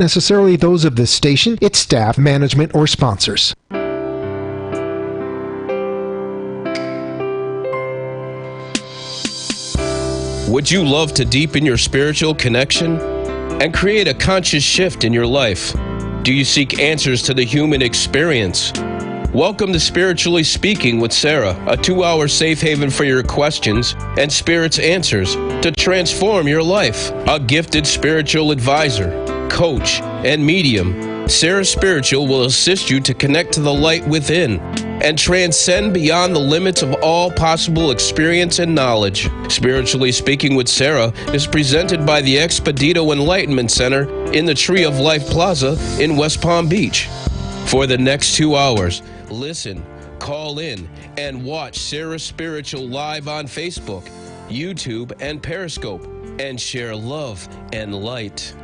necessarily those of this station, its staff, management, or sponsors. Would you love to deepen your spiritual connection and create a conscious shift in your life? Do you seek answers to the human experience? Welcome to Spiritually Speaking with Sarah, a 2-hour safe haven for your questions and Spirit's answers to transform your life. A gifted spiritual advisor, coach, and medium, SarahSpiritual will assist you to connect to the light within and transcend beyond the limits of all possible experience and knowledge. Spiritually Speaking with Sarah is presented by the Expedito Enlightenment Center in the Tree of Life Plaza in West Palm Beach. For the next 2 hours, listen, call in, and watch SarahSpiritual live on Facebook, YouTube, and Periscope, and share love and light.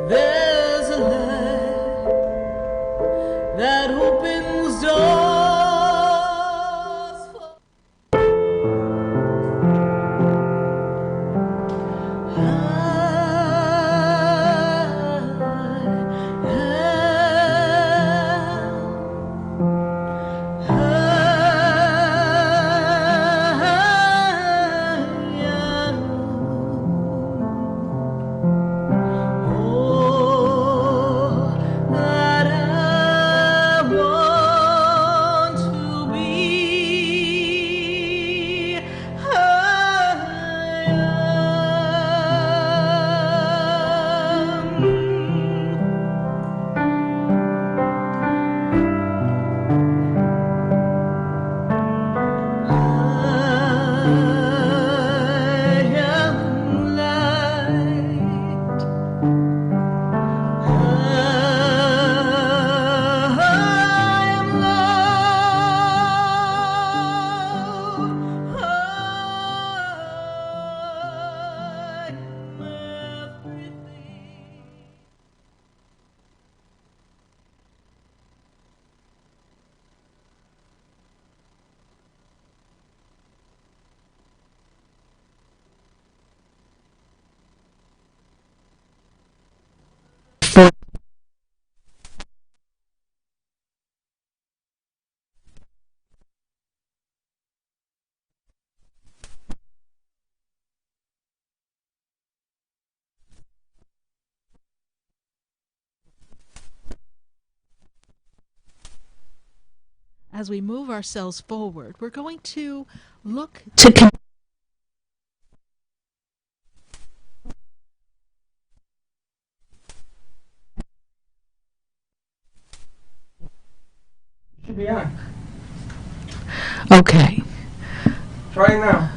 There's a light that opens doors for as we move ourselves forward, we're going to look to Should be on. Okay. Try it now.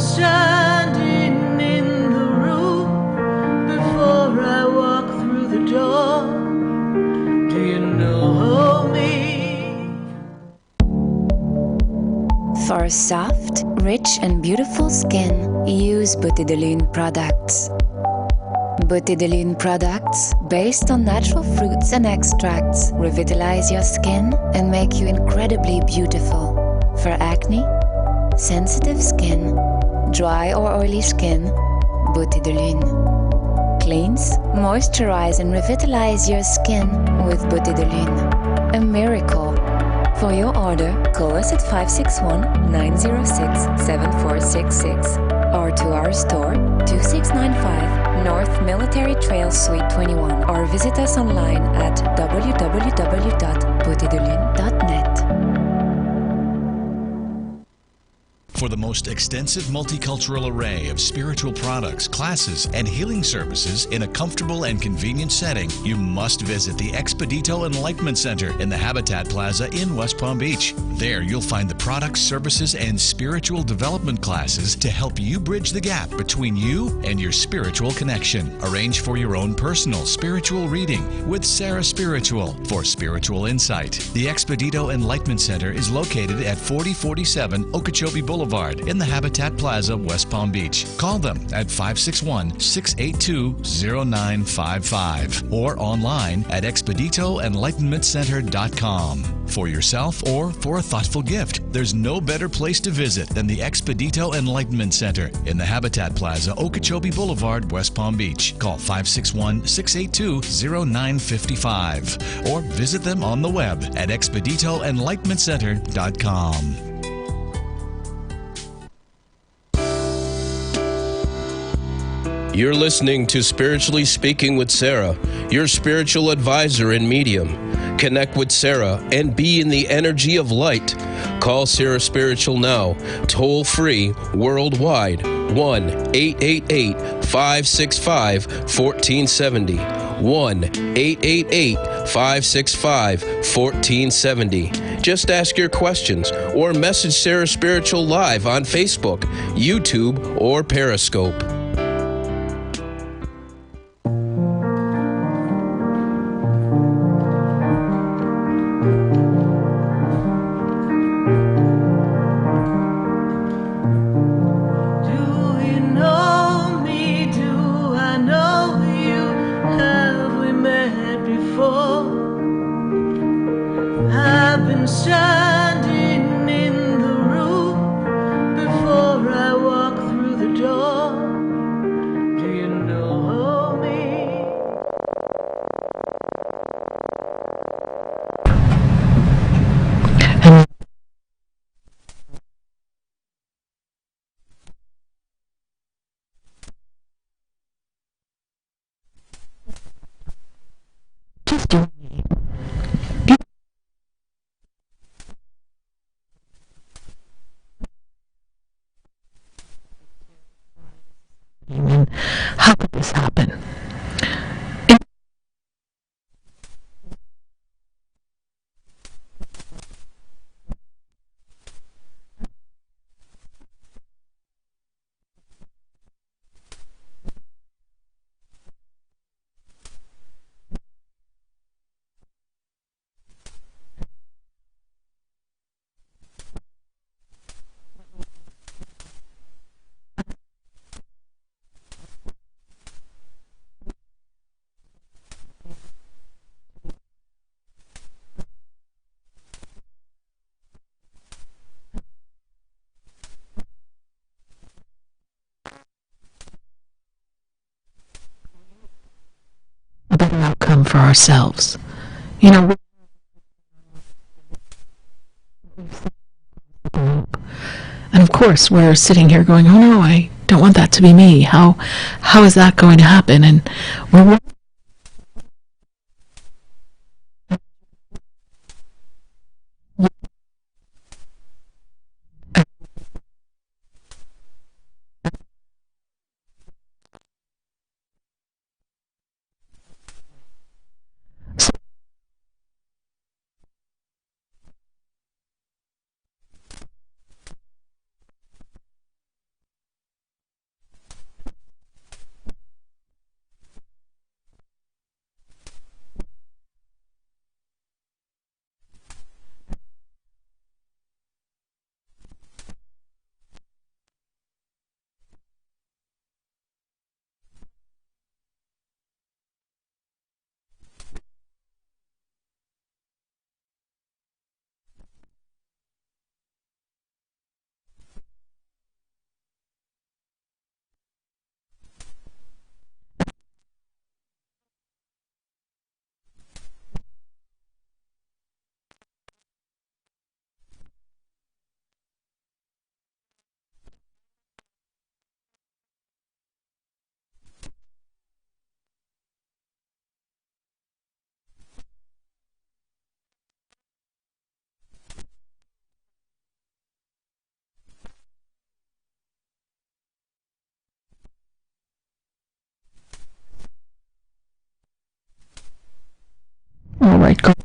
standing in the room before I walk through the door. Do you know me? For soft, rich and beautiful skin, use Butidolene products. Butidolene products, based on natural fruits and extracts, revitalize your skin and make you incredibly beautiful. For acne, Sensitive skin, dry or oily skin, beauté de lune. Cleanse, moisturize and revitalize your skin with beauté de lune. A miracle. For your order, call us at 561-906-7466 or to our store, 2695 North Military Trail Suite 21, or visit us online at www.beautédelune.net. For the most extensive multicultural array of spiritual products, classes, and healing services in a comfortable and convenient setting, you must visit the Expedito Enlightenment Center in the Habitat Plaza in West Palm Beach. There you'll find the products, services, and spiritual development classes to help you bridge the gap between you and your spiritual connection. Arrange for your own personal spiritual reading with Sarah Spiritual for spiritual insight. The Expedito Enlightenment Center is located at 4047 Okeechobee Boulevard in the Habitat Plaza, West Palm Beach. Call them at 561-682-0955 or online at expeditoenlightenmentcenter.com. For yourself or for a thoughtful gift, there's no better place to visit than the Expedito Enlightenment Center in the Habitat Plaza, Okeechobee Boulevard, West Palm Beach. Call 561-682-0955 or visit them on the web at expeditoenlightenmentcenter.com. You're listening to Spiritually Speaking with Sarah, your spiritual advisor and medium. Connect with Sarah and be in the energy of light. Call Sarah Spiritual now, toll free, worldwide, 1-888-565-1470. 1-888-565-1470. Just ask your questions or message Sarah Spiritual live on Facebook, YouTube, or Periscope. Standing in the room before I walk through the door. Do you know me? How could this happen? A better outcome for ourselves. You know, and of course we're sitting here going, oh no, I don't want that to be me. How is that going to happen? And we're right, go.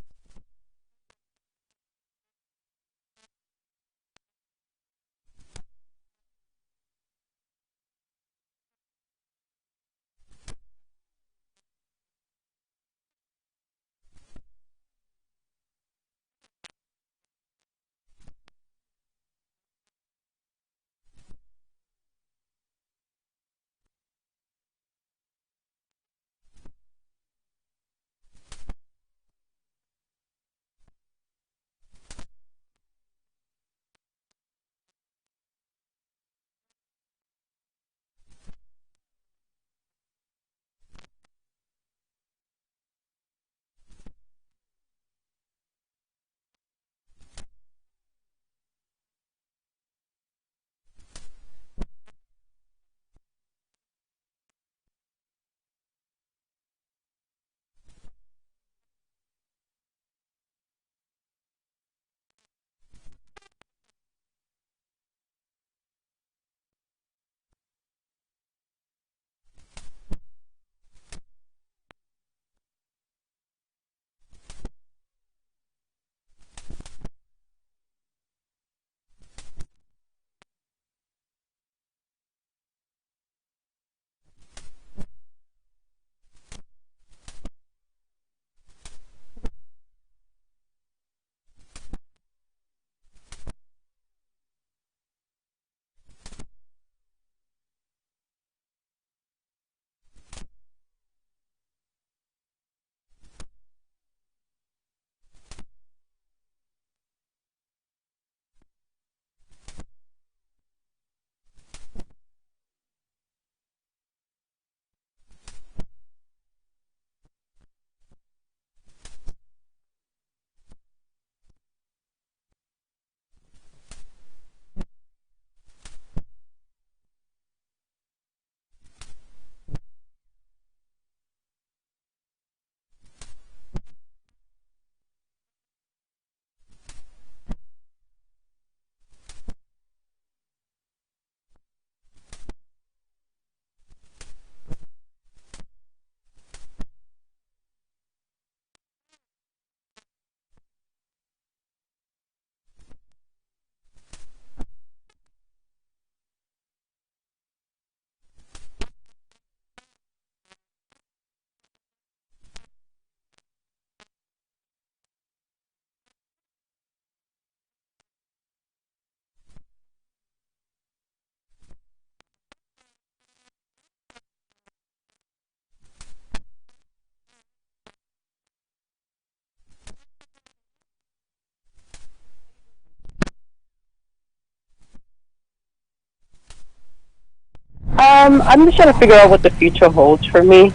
I'm just trying to figure out what the future holds for me.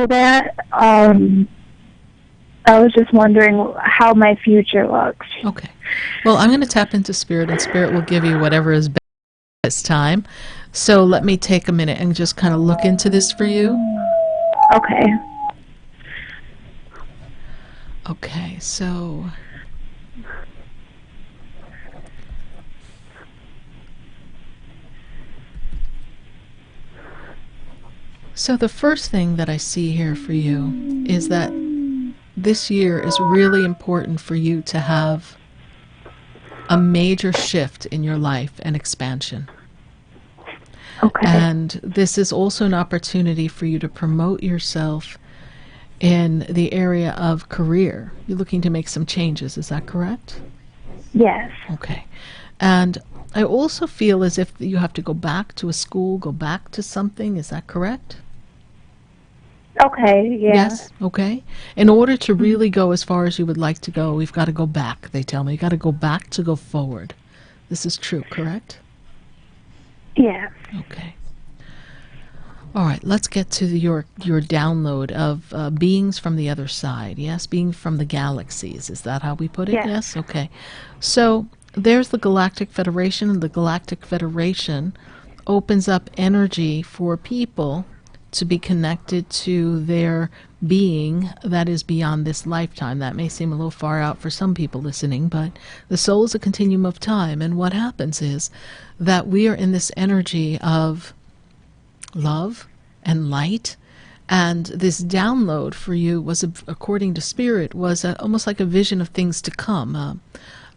feel that. I was just wondering how my future looks. Okay. Well, I'm going to tap into Spirit, and Spirit will give you whatever is best this time. So let me take a minute and just kind of look into this for you. Okay. Okay, so... So the first thing that I see here for you is that this year is really important for you to have a major shift in your life and expansion. Okay. And this is also an opportunity for you to promote yourself in the area of career. You're looking to make some changes, is that correct? Yes. Okay. And I also feel as if you have to go back to a school, go back to something, is that correct? Okay, yeah. Yes, okay. In order to really go as far as you would like to go, we've got to go back, they tell me. You've got to go back to go forward. This is true, correct? Yeah. Okay. All right, let's get to your download of beings from the other side. Yes, being from the galaxies. Is that how we put it? Yes. Yes, okay. So there's the Galactic Federation, and the Galactic Federation opens up energy for people to be connected to their being that is beyond this lifetime. That may seem a little far out for some people listening, but the soul is a continuum of time, and what happens is that we are in this energy of love and light, and this download for you was, according to Spirit, was almost like a vision of things to come,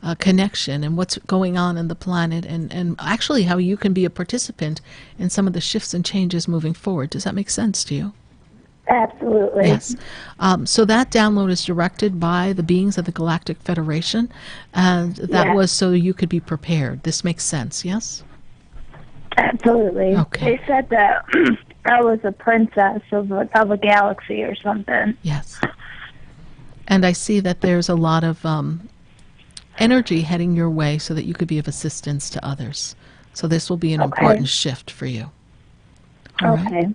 a connection and what's going on in the planet, and actually how you can be a participant in some of the shifts and changes moving forward. Does that make sense to you? Absolutely. Yes. So that download is directed by the beings of the Galactic Federation, and that was so you could be prepared. This makes sense, yes? Absolutely. Okay. They said that I was a princess of a galaxy or something. Yes. And I see that there's a lot of energy heading your way so that you could be of assistance to others. So this will be an important shift for you. All right.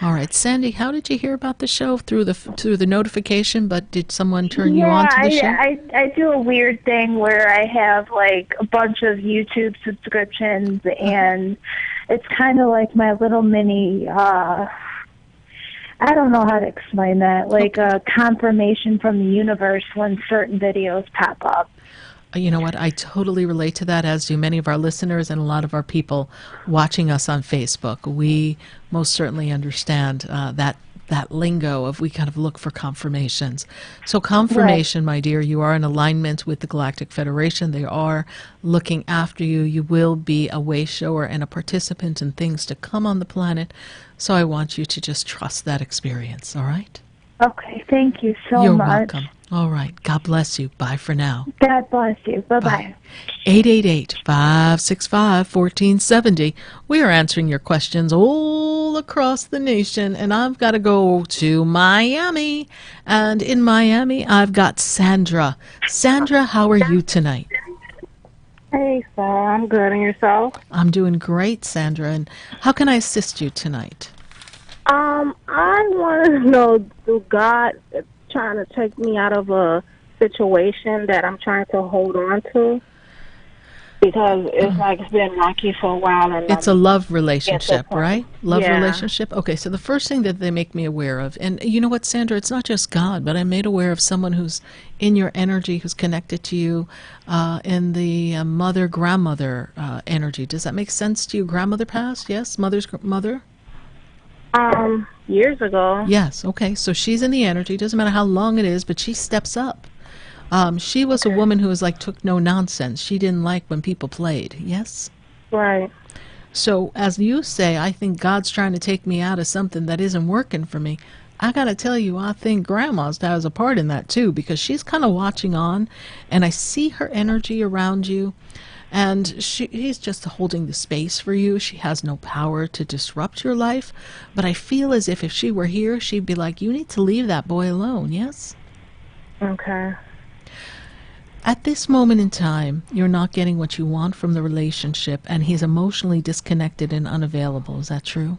All right, Sandy, how did you hear about the show? Through the notification, but did someone turn you on to the show? I do a weird thing where I have like a bunch of YouTube subscriptions, and it's kind of like my little mini, I don't know how to explain that, like a confirmation from the universe when certain videos pop up. You know what? I totally relate to that, as do many of our listeners and a lot of our people watching us on Facebook. We most certainly understand that lingo of we kind of look for confirmations. So confirmation, my dear, you are in alignment with the Galactic Federation. They are looking after you. You will be a way shower and a participant in things to come on the planet. So I want you to just trust that experience, all right? Okay, thank you so You're much. welcome. All right. God bless you. Bye for now. God bless you. Bye-bye. 888-565-1470. We are answering your questions all across the nation, and I've got to go to Miami. And in Miami, I've got Sandra. Sandra, how are you tonight? Hey, Sarah. I'm good. And yourself? I'm doing great, Sandra. And how can I assist you tonight? I want to know, do God trying to take me out of a situation that I'm trying to hold on to? Because it's like it's been rocky for a while. And it's a love relationship, right? Love Yeah. relationship? Okay, so the first thing that they make me aware of, and you know what, Sandra, it's not just God, but I'm made aware of someone who's in your energy, who's connected to you in the mother-grandmother energy. Does that make sense to you? Grandmother passed? Yes? Mother's mother? Years ago. Yes, okay. So she's in the energy. Doesn't matter how long it is, but she steps up. She was a woman who was like took no nonsense. She didn't like when people played. Yes? Right. So as you say, I think God's trying to take me out of something that isn't working for me. I got to tell you, I think Grandma's has a part in that too, because she's kind of watching on, and I see her energy around you. And she's just holding the space for you. She has no power to disrupt your life. But I feel as if she were here, she'd be like, you need to leave that boy alone, yes? Okay. At this moment in time, you're not getting what you want from the relationship, and he's emotionally disconnected and unavailable. Is that true?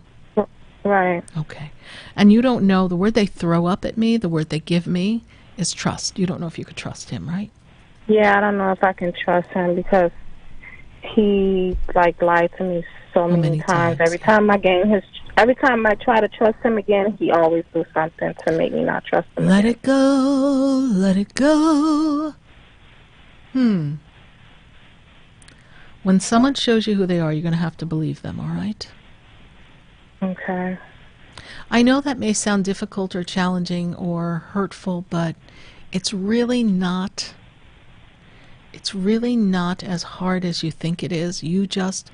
Right. Okay. And you don't know, the word they throw up at me, the word they give me, is trust. You don't know if you could trust him, right? Yeah, I don't know if I can trust him because he lied to me so many times. Every time every time I try to trust him again, he always do something to make me not trust him. Let it go, let it go. When someone shows you who they are, you're going to have to believe them, all right? Okay. I know that may sound difficult or challenging or hurtful, but it's really not. It's really not as hard as you think it is. You just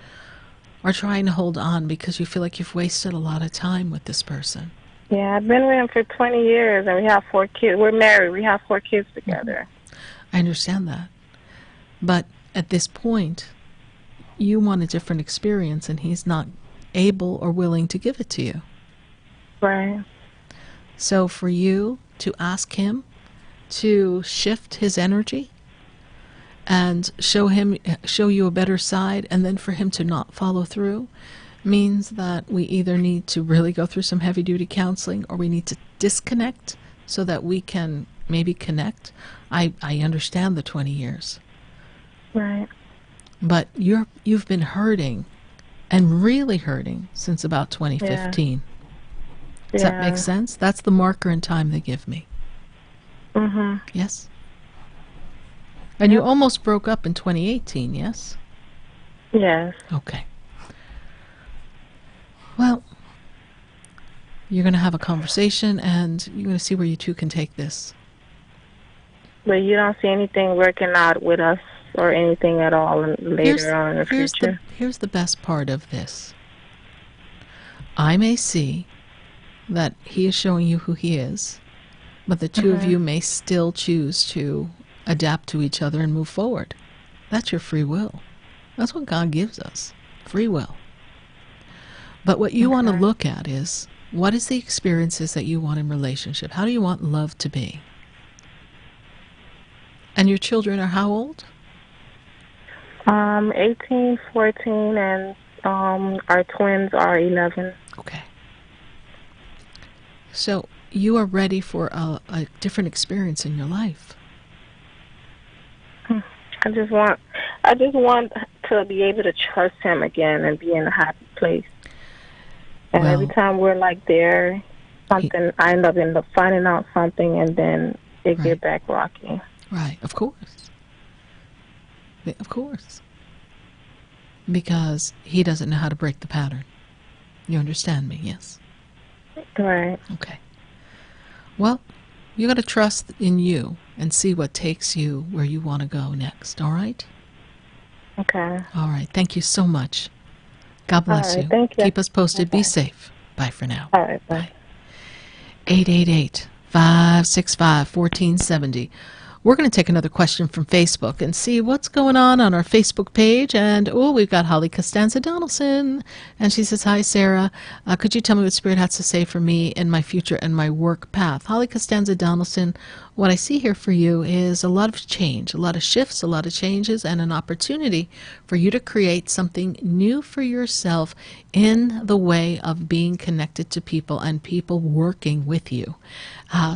are trying to hold on because you feel like you've wasted a lot of time with this person. Yeah, I've been with him for 20 years, and we have 4 kids. We're married. We have 4 kids together. I understand that. But at this point, you want a different experience, and he's not able or willing to give it to you. Right. So for you to ask him to shift his energy and show you a better side, and then for him to not follow through, means that we either need to really go through some heavy-duty counseling, or we need to disconnect so that we can maybe connect. I understand the 20 years. Right. But you've been hurting, and really hurting, since about 2015. Yeah. Does that make sense? That's the marker in time they give me. Mm-hmm. Yes? And you almost broke up in 2018, yes? Yes. Okay. Well, you're going to have a conversation, and you're going to see where you two can take this. But you don't see anything working out with us or anything at all later on in the future? Here's the best part of this. I may see that he is showing you who he is, but the two of you may still choose to adapt to each other and move forward. That's your free will. That's what God gives us, free will. But what you want to look at is, what is the experiences that you want in relationship? How do you want love to be? And your children are how old? 18, 14, and our twins are 11. Okay. So you are ready for a different experience in your life. I just want to be able to trust him again and be in a happy place. And every time we're there, something I end up finding out something, and then it get back rocky. Right, of course. Of course. Because he doesn't know how to break the pattern. You understand me, yes? Right. Okay. Well, you got to trust in you and see what takes you where you want to go next, all right? Okay. All right. Thank you so much. God bless you. Thank you. Keep us posted. Okay. Be safe. Bye for now. All right. Bye. 888-565-1470. We're going to take another question from Facebook and see what's going on our Facebook page. And, we've got Holly Costanza Donaldson. And she says, hi, Sarah. Could you tell me what Spirit has to say for me in my future and my work path? Holly Costanza Donaldson, what I see here for you is a lot of change, a lot of shifts, a lot of changes, and an opportunity for you to create something new for yourself in the way of being connected to people and people working with you.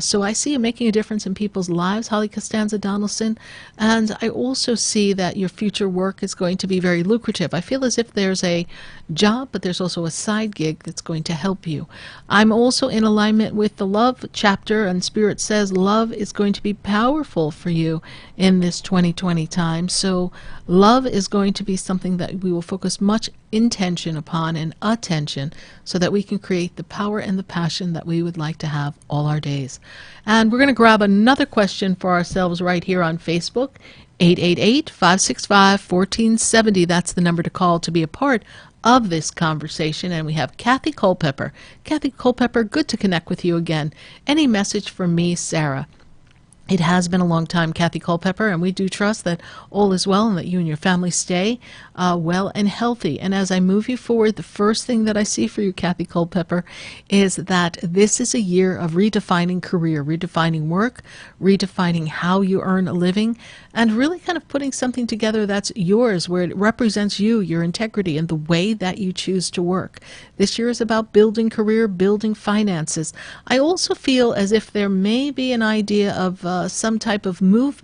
So I see you making a difference in people's lives, Holly Costanza Donaldson, and I also see that your future work is going to be very lucrative. I feel as if there's a job, but there's also a side gig that's going to help you. I'm also in alignment with the love chapter, and Spirit says love is going to be powerful for you in this 2020 time. So love is going to be something that we will focus much intention upon and attention so that we can create the power and the passion that we would like to have all our days. And we're going to grab another question for ourselves right here on Facebook. 888-565-1470. That's the number to call to be a part of this conversation. And we have Kathy Culpepper. Kathy Culpepper, good to connect with you again. Any message from me, Sarah? It has been a long time, Kathy Culpepper, and we do trust that all is well and that you and your family stay well and healthy. And as I move you forward, the first thing that I see for you, Kathy Culpepper, is that this is a year of redefining career, redefining work, redefining how you earn a living, and really kind of putting something together that's yours, where it represents you, your integrity, and the way that you choose to work. This year is about building career, building finances. I also feel as if there may be an idea of some type of move,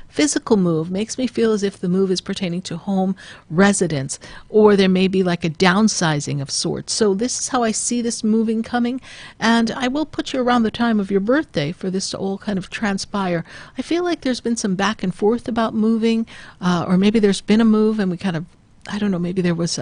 physical move. Makes me feel as if the move is pertaining to home residence, or there may be like a downsizing of sorts. So this is how I see this moving coming, and I will put you around the time of your birthday for this to all kind of transpire. I feel like there's been some back and forth about moving, or maybe there's been a move and we kind of, I don't know, maybe there was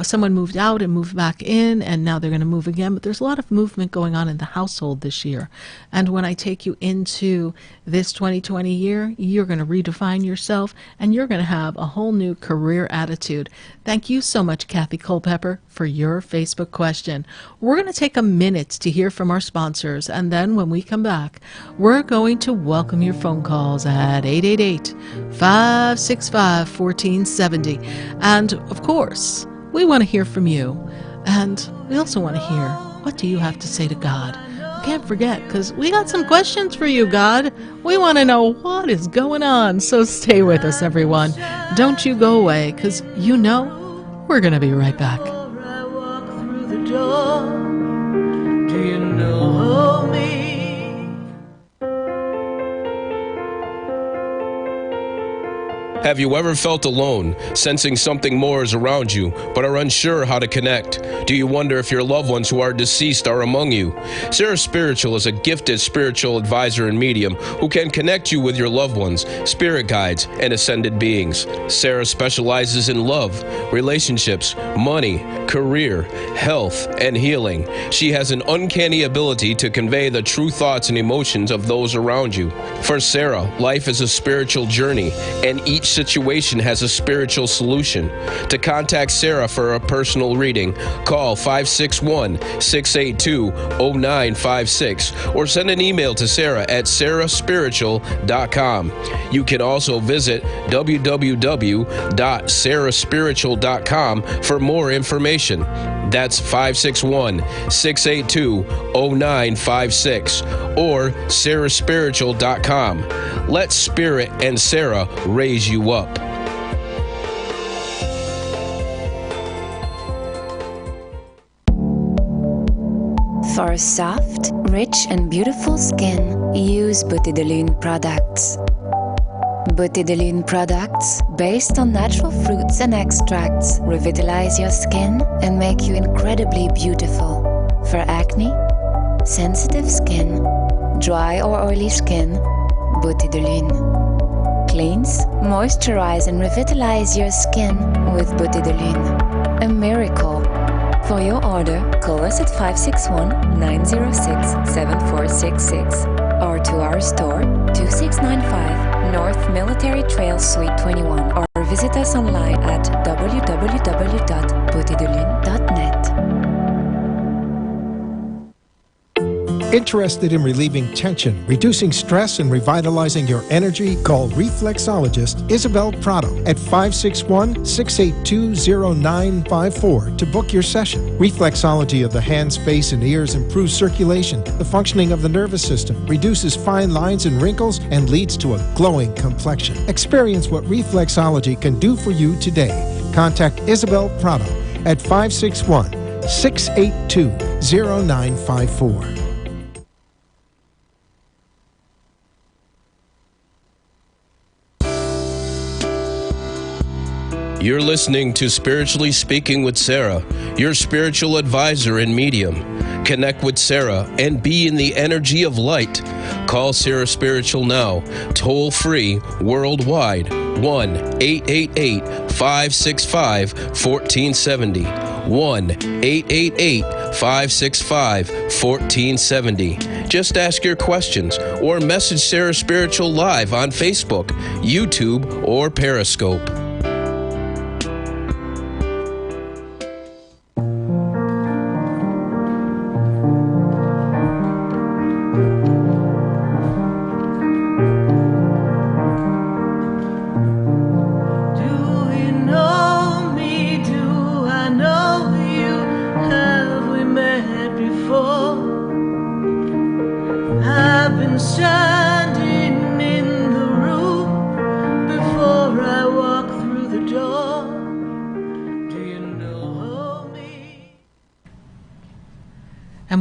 someone moved out and moved back in, and now they're going to move again. But there's a lot of movement going on in the household this year. And when I take you into this 2020 year, you're going to redefine yourself, and you're going to have a whole new career attitude. Thank you so much, Kathy Culpepper, for your Facebook question. We're going to take a minute to hear from our sponsors, and then when we come back, we're going to welcome your phone calls at 888-565-1470. And, of course, we want to hear from you, and we also want to hear, what do you have to say to God? Can't forget, because we got some questions for you, God. We want to know what is going on, so stay with us, everyone. Don't you go away, because you know we're going to be right back. Before I walk through the door, do you know me? Have you ever felt alone, sensing something more is around you, but are unsure how to connect? Do you wonder if your loved ones who are deceased are among you? SarahSpiritual is a gifted spiritual advisor and medium who can connect you with your loved ones, spirit guides, and ascended beings. Sarah specializes in love, relationships, money, career, health, and healing. She has an uncanny ability to convey the true thoughts and emotions of those around you. For Sarah, life is a spiritual journey, and each situation has a spiritual solution. To contact Sarah for a personal reading, call 561-682-0956 or send an email to Sarah at SarahSpiritual.com. You can also visit www.SarahSpiritual.com for more information. That's 561-682-0956 or SarahSpiritual.com. Let Spirit and Sarah raise you up. For a soft, rich and beautiful skin, use Beauté de Lune products. Beauté de Lune products, based on natural fruits and extracts, revitalize your skin and make you incredibly beautiful. For acne, sensitive skin, dry or oily skin, Beauté de Lune. Cleanse, moisturize and revitalize your skin with Beauté de Lune. A miracle. For your order, call us at 561-906-7466 or to our store, 2695 North Military Trail Suite 21, or visit us online at www.beautédelune.net. Interested in relieving tension, reducing stress, and revitalizing your energy? Call reflexologist Isabel Prado at 561-682-0954 to book your session. Reflexology of the hands, face, and ears improves circulation, the functioning of the nervous system, reduces fine lines and wrinkles, and leads to a glowing complexion. Experience what reflexology can do for you today. Contact Isabel Prado at 561-682-0954. You're listening to Spiritually Speaking with Sarah, your spiritual advisor and medium. Connect with Sarah and be in the energy of light. Call Sarah Spiritual now, toll free, worldwide, 1-888-565-1470. 1-888-565-1470. Just ask your questions or message Sarah Spiritual live on Facebook, YouTube, or Periscope.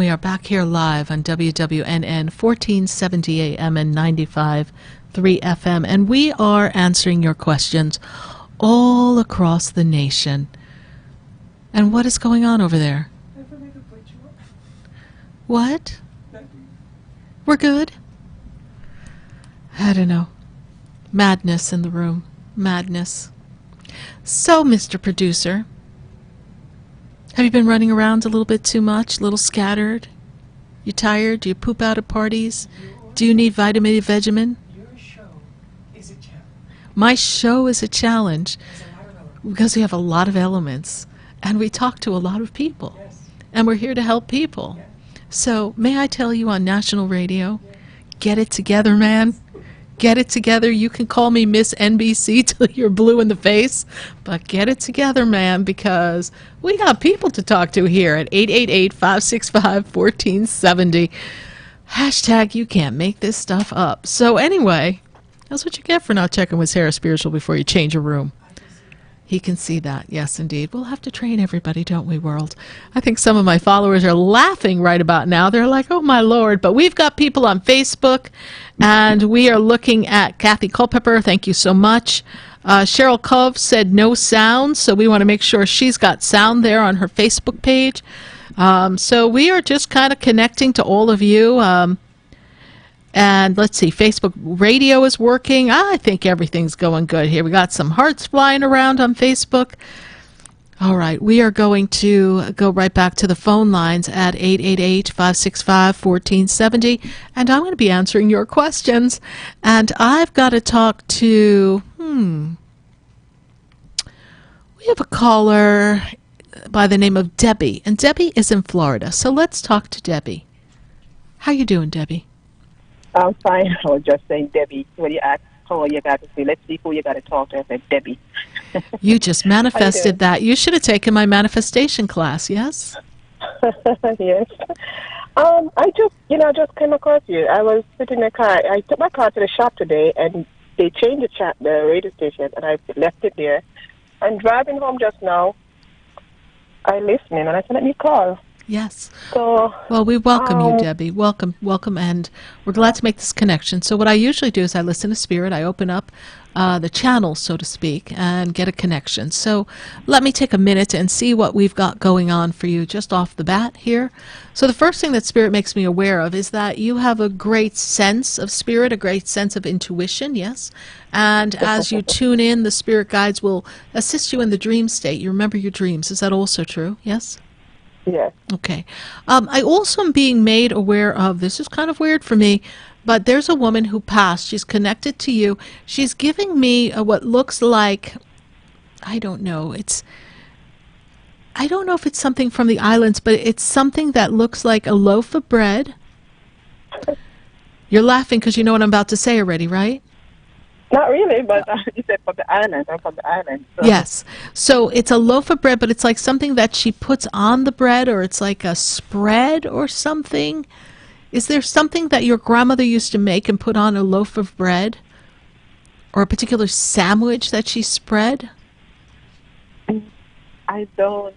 we are back here live on WWNN 1470 AM and 95.3 FM, and we are answering your questions all across the nation. And what is going on over there? What? We're good? I don't know. Madness in the room. Madness. So, Mr. Producer, have you been running around a little bit too much? A little scattered? You tired? Do you poop out at parties? Do you need vitamin Vegemin? Your show is a challenge. My show is a challenge because we have a lot of elements and we talk to a lot of people. Yes. And we're here to help people. Yes. So, may I tell you on national radio, get it together, man. Get it together. You can call me Miss NBC till you're blue in the face, but get it together, man, because we got people to talk to here at 888-565-1470. Hashtag you can't make this stuff up. So anyway, that's what you get for not checking with Sarah Spiritual before you change your room. He can see that. Yes, indeed. We'll have to train everybody, don't we, world? I think some of my followers are laughing right about now. They're like, oh, my Lord. But we've got people on Facebook, and we are looking at Kathy Culpepper. Thank you so much. Cheryl Cove said no sound, so we want to make sure she's got sound there on her Facebook page. So we are just kind of connecting to all of you. And let's see, Facebook radio is working. I think everything's going good here. We got some hearts flying around on Facebook. All right, we are going to go right back to the phone lines at 888-565-1470. And I'm going to be answering your questions. And I've got to talk to, we have a caller by the name of Debbie. And Debbie is in Florida. So let's talk to Debbie. How you doing, Debbie? I'm fine. I was just saying, Debbie, when you asked how you got to say, let's see who you got to talk to, I said, Debbie. You just manifested that. You should have taken my manifestation class, yes? Yes. I just came across you. I was sitting in the car. I took my car to the shop today, and they changed the radio station, and I left it there. I'm driving home just now. I listening, and I said, let me call. Yes. So, well, we welcome you, Debbie. Welcome, and we're glad to make this connection. So what I usually do is I listen to Spirit. I open up the channel, so to speak, and get a connection. So let me take a minute and see what we've got going on for you just off the bat here. So the first thing that Spirit makes me aware of is that you have a great sense of Spirit, a great sense of intuition, yes? And as you tune in, the Spirit guides will assist you in the dream state. You remember your dreams. Is that also true, yes? Yes. Okay. I also am being made aware of, this is kind of weird for me, but there's a woman who passed. She's connected to you. She's giving me what looks like, I don't know if it's something from the islands, but it's something that looks like a loaf of bread. You're laughing because you know what I'm about to say already, right? Not really, but you said from the island. I'm from the island. So. Yes. So it's a loaf of bread, but it's like something that she puts on the bread, or it's like a spread or something. Is there something that your grandmother used to make and put on a loaf of bread? Or a particular sandwich that she spread? I can't.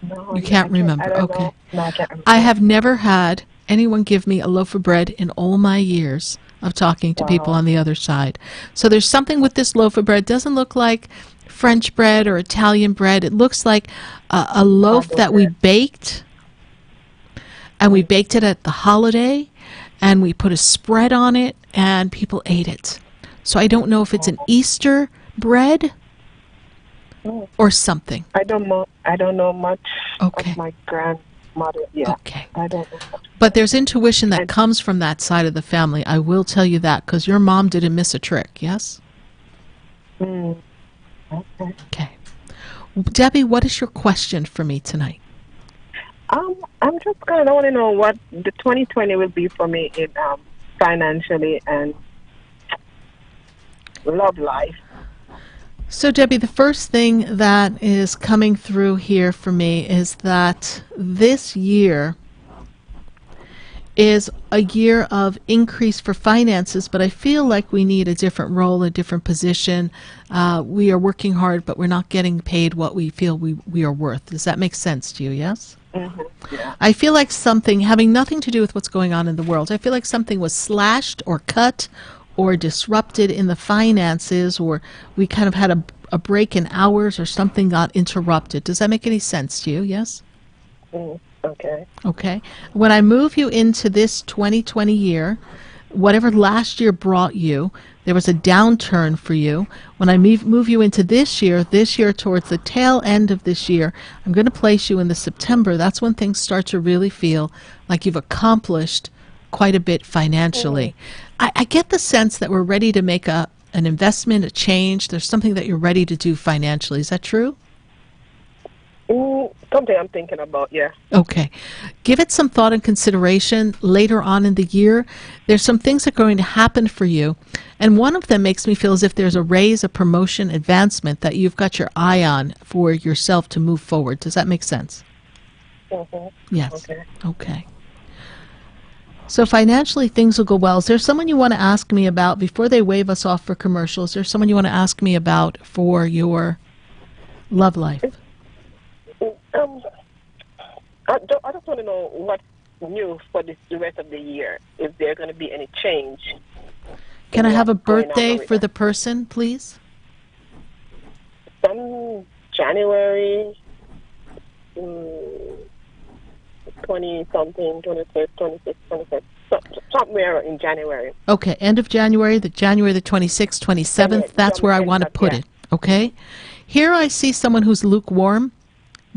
No, you can't remember. Okay. No, I can't remember. I have never had anyone give me a loaf of bread in all my years of talking to people on the other side. So there's something with this loaf of bread. It doesn't look like French bread or Italian bread. It looks like a loaf that we baked, and we baked it at the holiday, and we put a spread on it, and people ate it. So I don't know if it's an Easter bread or something. I don't know much of my grandmother. Yeah. Okay. I don't know. But there's intuition that comes from that side of the family. I will tell you that, because your mom didn't miss a trick, yes? Okay. Okay. Debbie, what is your question for me tonight? I'm just kind of want to know what the 2020 will be for me in financially and love life. So, Debbie, the first thing that is coming through here for me is that this year is a year of increase for finances, but I feel like we need a different role, a different position. We are working hard, but we're not getting paid what we feel we are worth. Does that make sense to you, yes? Yeah. I feel like something having nothing to do with what's going on in the world. I feel like something was slashed or cut or disrupted in the finances, or we kind of had a break in hours, or something got interrupted. Does that make any sense to you? Yes? Okay. Okay. When I move you into this 2020 year, whatever last year brought you, there was a downturn for you. When I move you into this year towards the tail end of this year, I'm going to place you in the September. That's when things start to really feel like you've accomplished quite a bit financially. I get the sense that we're ready to make an investment, a change. There's something that you're ready to do financially. Is that true? Something I'm thinking about, yeah. Okay. Give it some thought and consideration later on in the year. There's some things that are going to happen for you, and one of them makes me feel as if there's a raise, a promotion, advancement that you've got your eye on for yourself to move forward. Does that make sense? Yes. Okay. So financially, things will go well. Is there someone you want to ask me about before they wave us off for commercials? Is there someone you want to ask me about for your love life? I just want to know what's new for the rest of the year. Is there going to be any change? Can I have a birthday for the person, please? Some January 20-something, 26, 27, somewhere in January. Okay, end of January, January the 26th, 27th. That's where I want to put it, okay? Here I see someone who's lukewarm.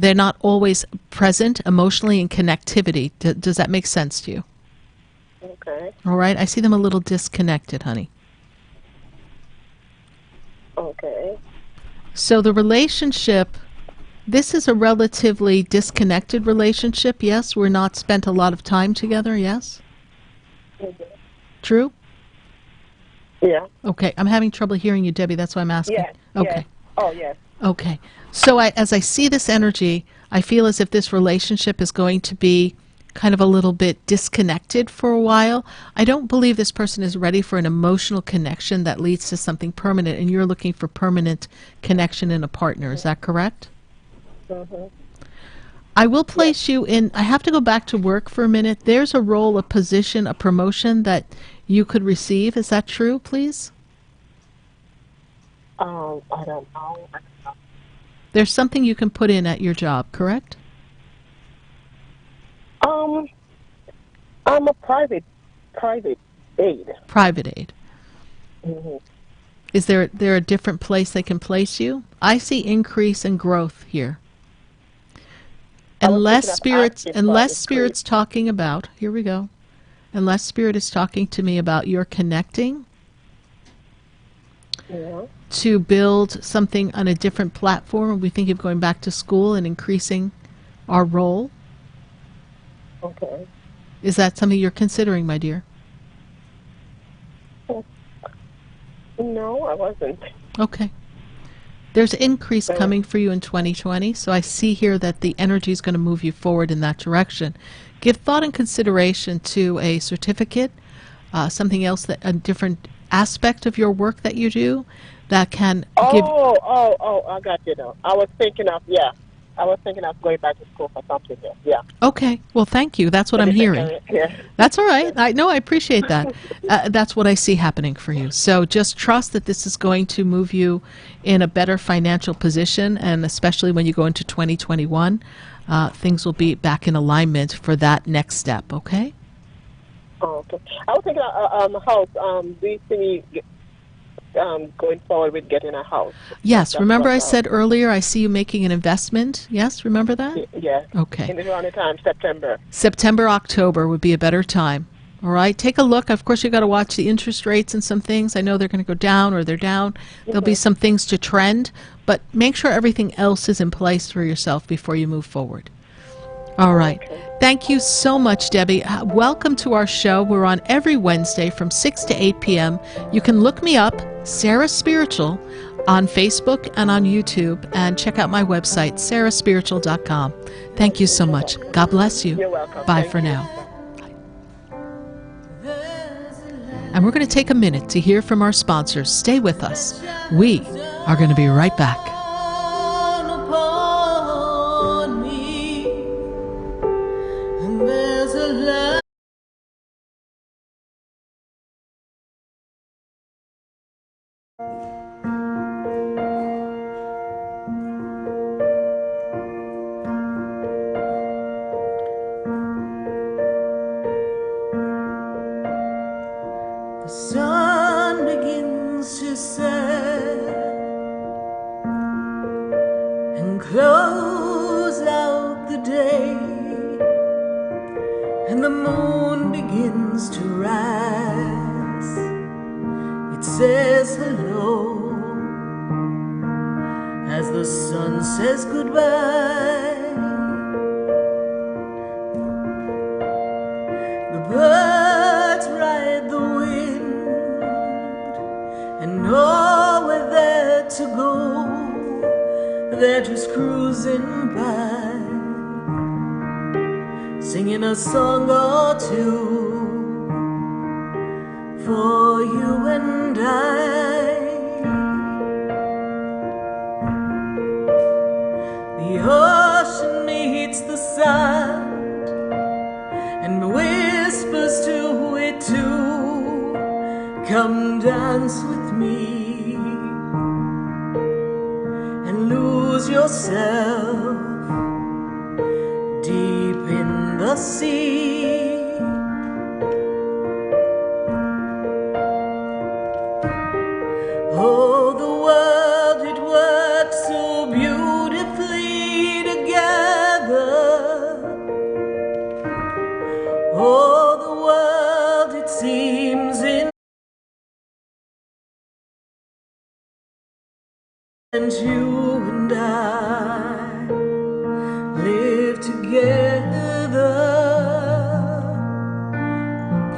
They're not always present emotionally in connectivity. Does that make sense to you? Okay. All right. I see them a little disconnected, honey. Okay. So the relationship, this is a relatively disconnected relationship, yes? We're not spent a lot of time together, yes? True? Yeah. Okay. I'm having trouble hearing you, Debbie. That's why I'm asking. Yes. Okay. Yes. Oh, yes. Okay. So as I see this energy, I feel as if this relationship is going to be kind of a little bit disconnected for a while. I don't believe this person is ready for an emotional connection that leads to something permanent, and you're looking for permanent connection in a partner. Is that correct? I will place you in, I have to go back to work for a minute. There's a role, a position, a promotion that you could receive. Is that true, please? I don't know. There's something you can put in at your job, correct? I'm a private aid. Private aid. Is there a different place they can place you? I see increase and growth here. Unless spirit's talking about, here we go. Unless spirit is talking to me about your connecting to build something on a different platform, and we think of going back to school and increasing our role. Okay. Is that something you're considering, my dear? No, I wasn't. Okay. There's increase coming for you in 2020, so I see here that the energy is going to move you forward in that direction. Give thought and consideration to a certificate, something else, that a different aspect of your work that you do that can give... I got you now. I was thinking of going back to school for something else. Yeah. Okay. Well, thank you. That's what I'm hearing. Yeah. That's all right. I appreciate that. That's what I see happening for you. So just trust that this is going to move you in a better financial position, and especially when you go into 2021, things will be back in alignment for that next step, okay? Oh, okay. I was thinking a house. Do you see me going forward with getting a house? Yes. Remember I said earlier I see you making an investment? Yes, remember that? Yeah. Okay. Around the time, September. September, October would be a better time. All right? Take a look. Of course, you got to watch the interest rates and some things. I know they're going to go down or they're down. There'll be some things to trend, but make sure everything else is in place for yourself before you move forward. All right. Okay. Thank you so much, Debbie. Welcome to our show. We're on every Wednesday from 6 to 8 p.m. You can look me up, SarahSpiritual, on Facebook and on YouTube, and check out my website, SarahSpiritual.com. Thank you so much. God bless you. You're welcome. Bye for now. And we're going to take a minute to hear from our sponsors. Stay with us. We are going to be right back. things to say and close out the day, and the moon begins to rise. It says hello as the sun says goodbye. The birds ride the wind and nowhere there to go. They're just cruising by, singing a song or two for you and I. The ocean meets the sand and whispers to it too, come dance with me and lose yourself deep in the sea. Oh, the world, it works so beautifully together. Oh, the world, it seems in, and you and I live together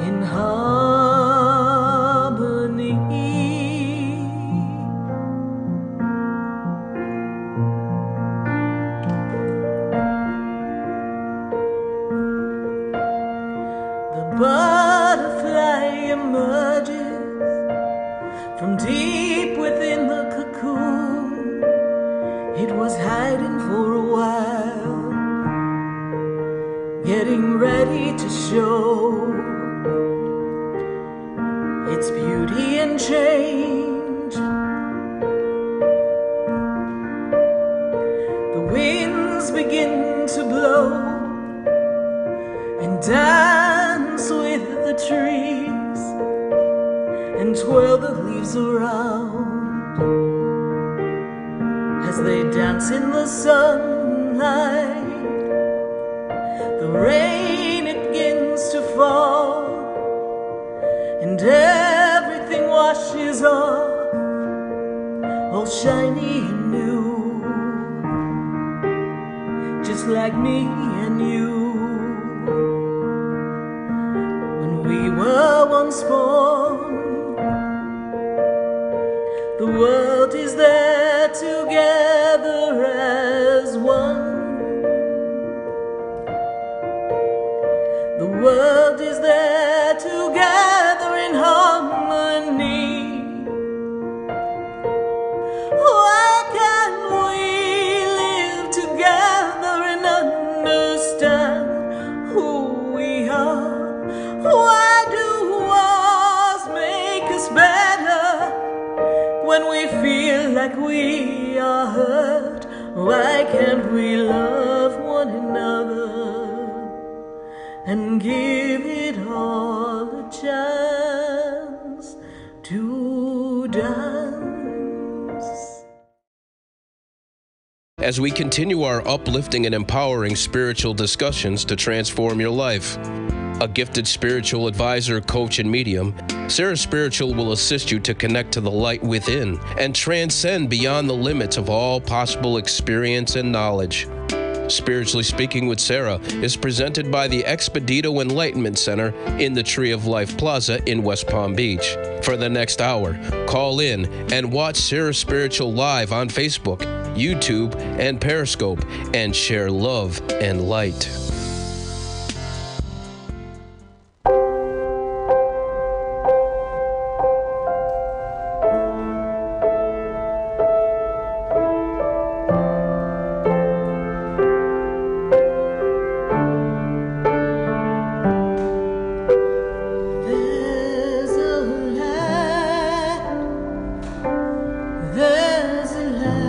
in harmony. The butterfly emerges from deep within the cocoon. It was hiding for a while, getting ready to show its beauty and change. The winds begin to blow and dance with the trees and twirl the leaves around as they dance in the sunlight. The rain, it begins to fall and everything washes off, all shiny and new, just like me and you. When we were once born, the world is there together as one. The world is there together in harmony. Why can't we live together and understand who we are? Why do wars make us better when we feel like we are hurt? Why can't we love one another and give it all a chance to dance? As we continue our uplifting and empowering spiritual discussions to transform your life. A gifted spiritual advisor, coach, and medium, SarahSpiritual will assist you to connect to the light within and transcend beyond the limits of all possible experience and knowledge. Spiritually Speaking with Sarah is presented by the Expedito Enlightenment Center in the Tree of Life Plaza in West Palm Beach. For the next hour, call in and watch SarahSpiritual live on Facebook, YouTube, and Periscope, and share love and light. There's a light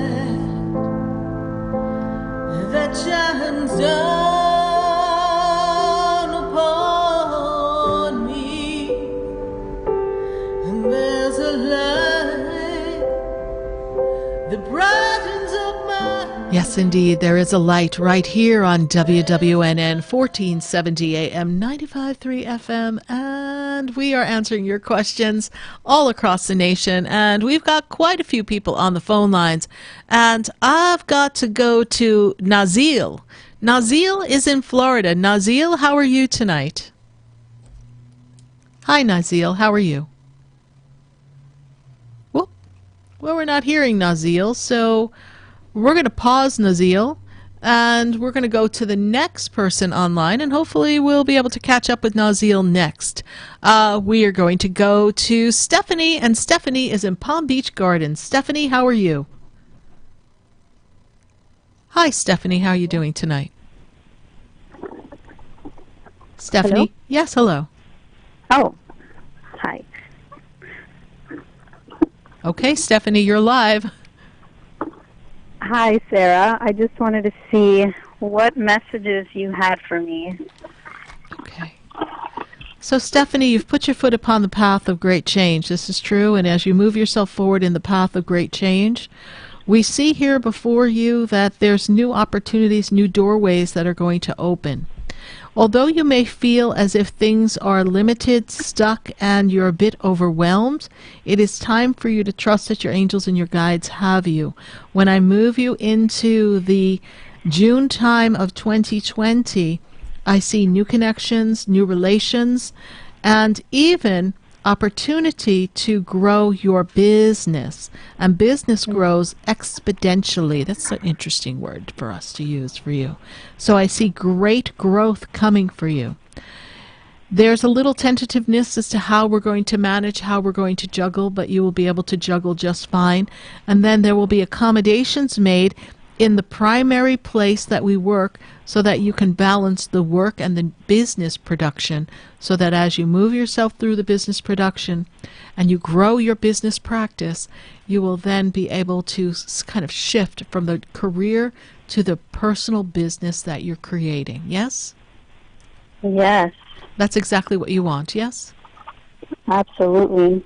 that shines down upon me, and there's a light brightens up my... Yes, indeed, there is a light right here on WWNN 1470 AM 95.3 FM, and we are answering your questions all across the nation, and we've got quite a few people on the phone lines, and I've got to go to Nazil. Nazil is in Florida. Nazil, how are you tonight? Hi, Nazil, how are you? Well, we're not hearing Nazil, so we're going to pause Nazil, and we're going to go to the next person online, and hopefully we'll be able to catch up with Nazil next. We are going to go to Stephanie, and Stephanie is in Palm Beach Gardens. Stephanie, how are you? Hi, Stephanie, how are you doing tonight? Stephanie? Hello? Yes, hello. Oh, hi. Okay, Stephanie, you're live. Hi, Sarah. I just wanted to see what messages you had for me. Okay. So, Stephanie, you've put your foot upon the path of great change. This is true, and as you move yourself forward in the path of great change, we see here before you that there's new opportunities, new doorways that are going to open. Although you may feel as if things are limited, stuck, and you're a bit overwhelmed, it is time for you to trust that your angels and your guides have you. When I move you into the June time of 2020, I see new connections, new relations, and even opportunity to grow your business. And business grows exponentially. That's an interesting word for us to use for you. So I see great growth coming for you. There's a little tentativeness as to how we're going to manage, how we're going to juggle, but you will be able to juggle just fine. And then there will be accommodations made in the primary place that we work so that you can balance the work and the business production, so that as you move yourself through the business production and you grow your business practice, you will then be able to kind of shift from the career to the personal business that you're creating. Yes? Yes. That's exactly what you want, yes? Absolutely.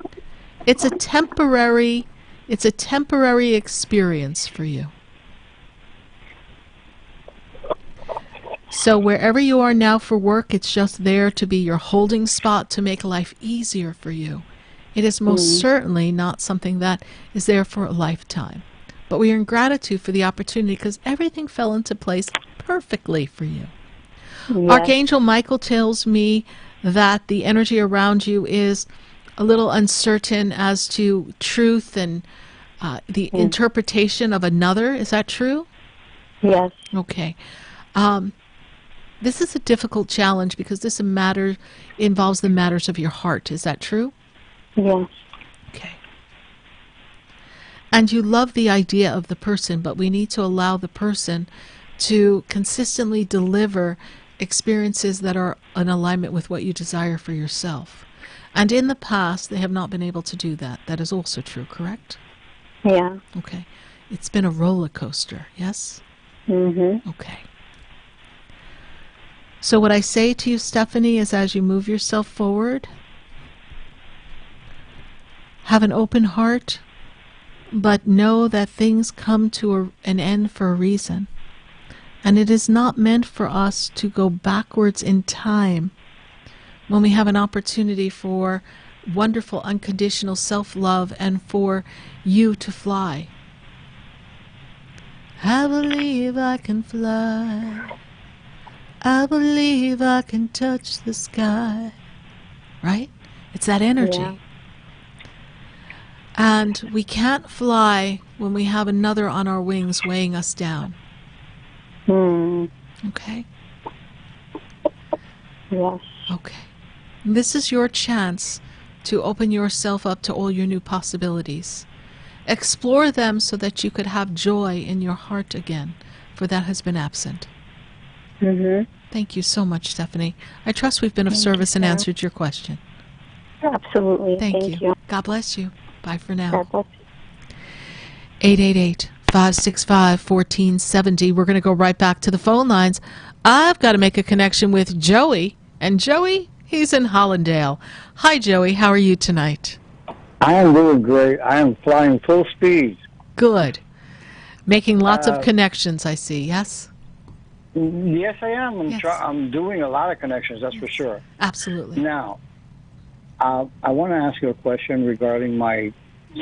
It's a temporary experience for you. So wherever you are now for work, it's just there to be your holding spot to make life easier for you. It is most certainly not something that is there for a lifetime. But we are in gratitude for the opportunity because everything fell into place perfectly for you. Yes. Archangel Michael tells me that the energy around you is a little uncertain as to truth and the interpretation of another. Is that true? Yes. Okay. This is a difficult challenge because this involves the matters of your heart. Is that true? Yes. Okay. And you love the idea of the person, but we need to allow the person to consistently deliver experiences that are in alignment with what you desire for yourself. And in the past, they have not been able to do that. That is also true, correct? Yeah. Okay. It's been a roller coaster, yes? Mm-hmm. Okay. So what I say to you, Stephanie, is as you move yourself forward, have an open heart, but know that things come to an end for a reason. And it is not meant for us to go backwards in time when we have an opportunity for wonderful unconditional self-love and for you to fly. I believe I can fly. I believe I can touch the sky. Right? It's that energy. Yeah. And we can't fly when we have another on our wings weighing us down. Okay? Yes. Okay. This is your chance to open yourself up to all your new possibilities. Explore them so that you could have joy in your heart again, for that has been absent. Mm-hmm. Thank you so much, Stephanie. I trust we've been of service and answered your question. Absolutely. Thank you. God bless you. Bye for now. God bless you. 888-565-1470. We're going to go right back to the phone lines. I've got to make a connection with Joey. And Joey, he's in Hollandale. Hi, Joey. How are you tonight? I am doing great. I am flying full speed. Good. Making lots of connections, I see, yes? Yes, I am. I'm doing a lot of connections, that's for sure. Absolutely. Now, I want to ask you a question regarding my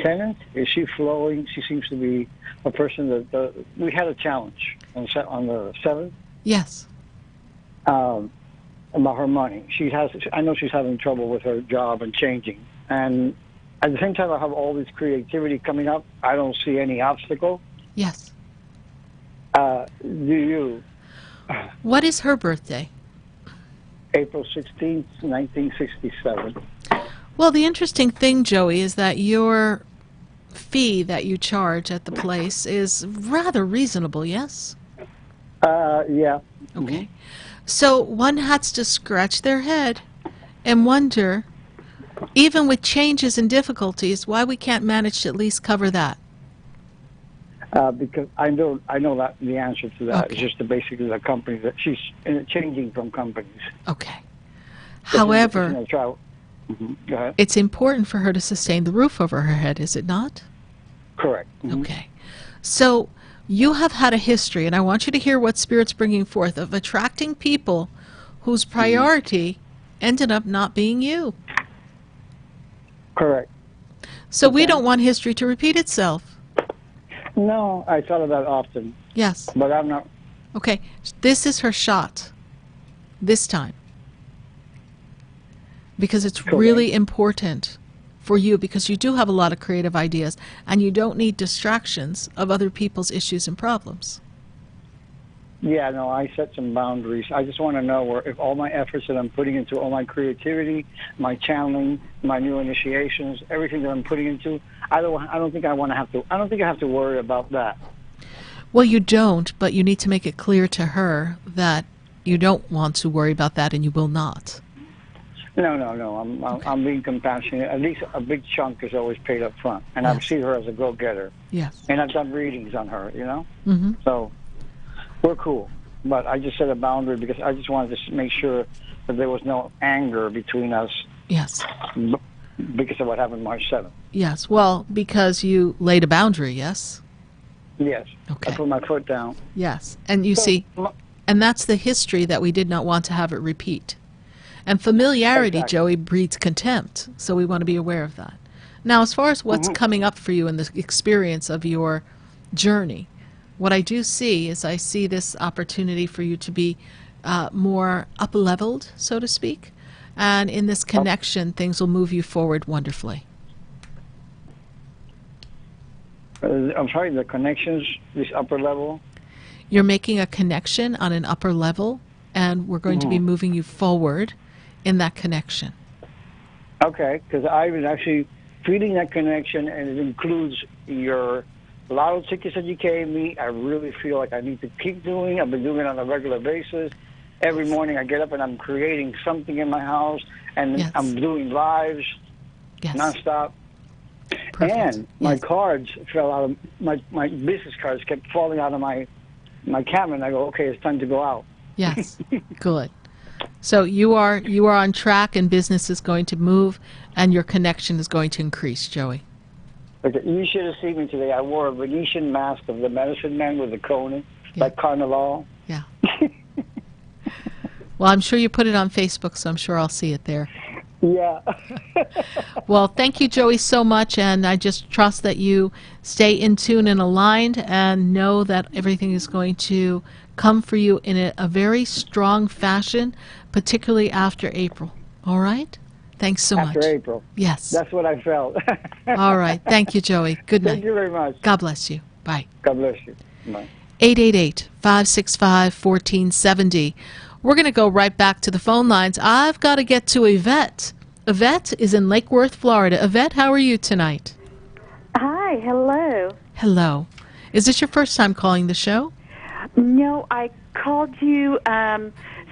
tenant. Is she flowing? She seems to be a person that we had a challenge on the 7th. Yes. About her money. I know she's having trouble with her job and changing. And at the same time, I have all this creativity coming up. I don't see any obstacle. Yes. Do you? What is her birthday? April 16th, 1967. Well, the interesting thing, Joey, is that your fee that you charge at the place is rather reasonable, yes? Yeah. Okay. So one has to scratch their head and wonder, even with changes and difficulties, why we can't manage to at least cover that. Because I know that the answer to that is just basically the company that she's changing from companies. Okay. However, Go ahead. it's important for her to sustain the roof over her head, is it not? Correct. Okay. So you have had a history, and I want you to hear what Spirit's bringing forth, of attracting people whose priority ended up not being you. Correct. So we don't want history to repeat itself. No, I thought of that often. Yes. But I'm not. Okay, this is her shot. This time. Because it's really important for you, because you do have a lot of creative ideas, and you don't need distractions of other people's issues and problems. Yeah, no, I set some boundaries. I just want to know if all my efforts that I'm putting into all my creativity, my channeling, my new initiations, everything that I'm putting into, I don't think I have to worry about that. Well, you don't, but you need to make it clear to her that you don't want to worry about that, and you will not. No. I'm being compassionate. At least a big chunk is always paid up front, and I see her as a go-getter. Yes. And I've done readings on her, Mm-hmm. So we're cool. But I just set a boundary because I just wanted to make sure that there was no anger between us. Yes. Because of what happened March 7th. Yes. Well, because you laid a boundary, yes? Yes. Okay. I put my foot down. Yes. And you see, and that's the history that we did not want to have it repeat. And familiarity, Exactly. Joey, breeds contempt. So we want to be aware of that. Now, as far as what's coming up for you in the experience of your journey, what I do see is I see this opportunity for you to be more up-leveled, so to speak. And in this connection, things will move you forward wonderfully. I'm sorry, the connections, this upper level? You're making a connection on an upper level, and we're going to be moving you forward in that connection. Okay, because I was actually feeling that connection, and it includes your lotto tickets that you gave me. I really feel like I need to keep doing. I've been doing it on a regular basis. Every morning I get up and I'm creating something in my house, and I'm doing lives nonstop. Perfect. And my cards fell out of my business cards kept falling out of my cabinet. I go, okay, it's time to go out. Yes, good. So you are on track, and business is going to move, and your connection is going to increase, Joey. Okay, you should have seen me today. I wore a Venetian mask of the medicine man with the cone, like Carnival. Yeah. Well, I'm sure you put it on Facebook, so I'm sure I'll see it there. Yeah. Well, thank you, Joey, so much, and I just trust that you stay in tune and aligned, and know that everything is going to come for you in a very strong fashion, particularly after April. All right? Thanks so much. After April. Yes. That's what I felt. All right. Thank you, Joey. Good night. Thank you very much. God bless you. Bye. God bless you. Bye. 888-565-1470. We're going to go right back to the phone lines. I've got to get to Yvette. Yvette is in Lake Worth, Florida. Yvette, how are you tonight? Hi, hello. Hello. Is this your first time calling the show? No, I called you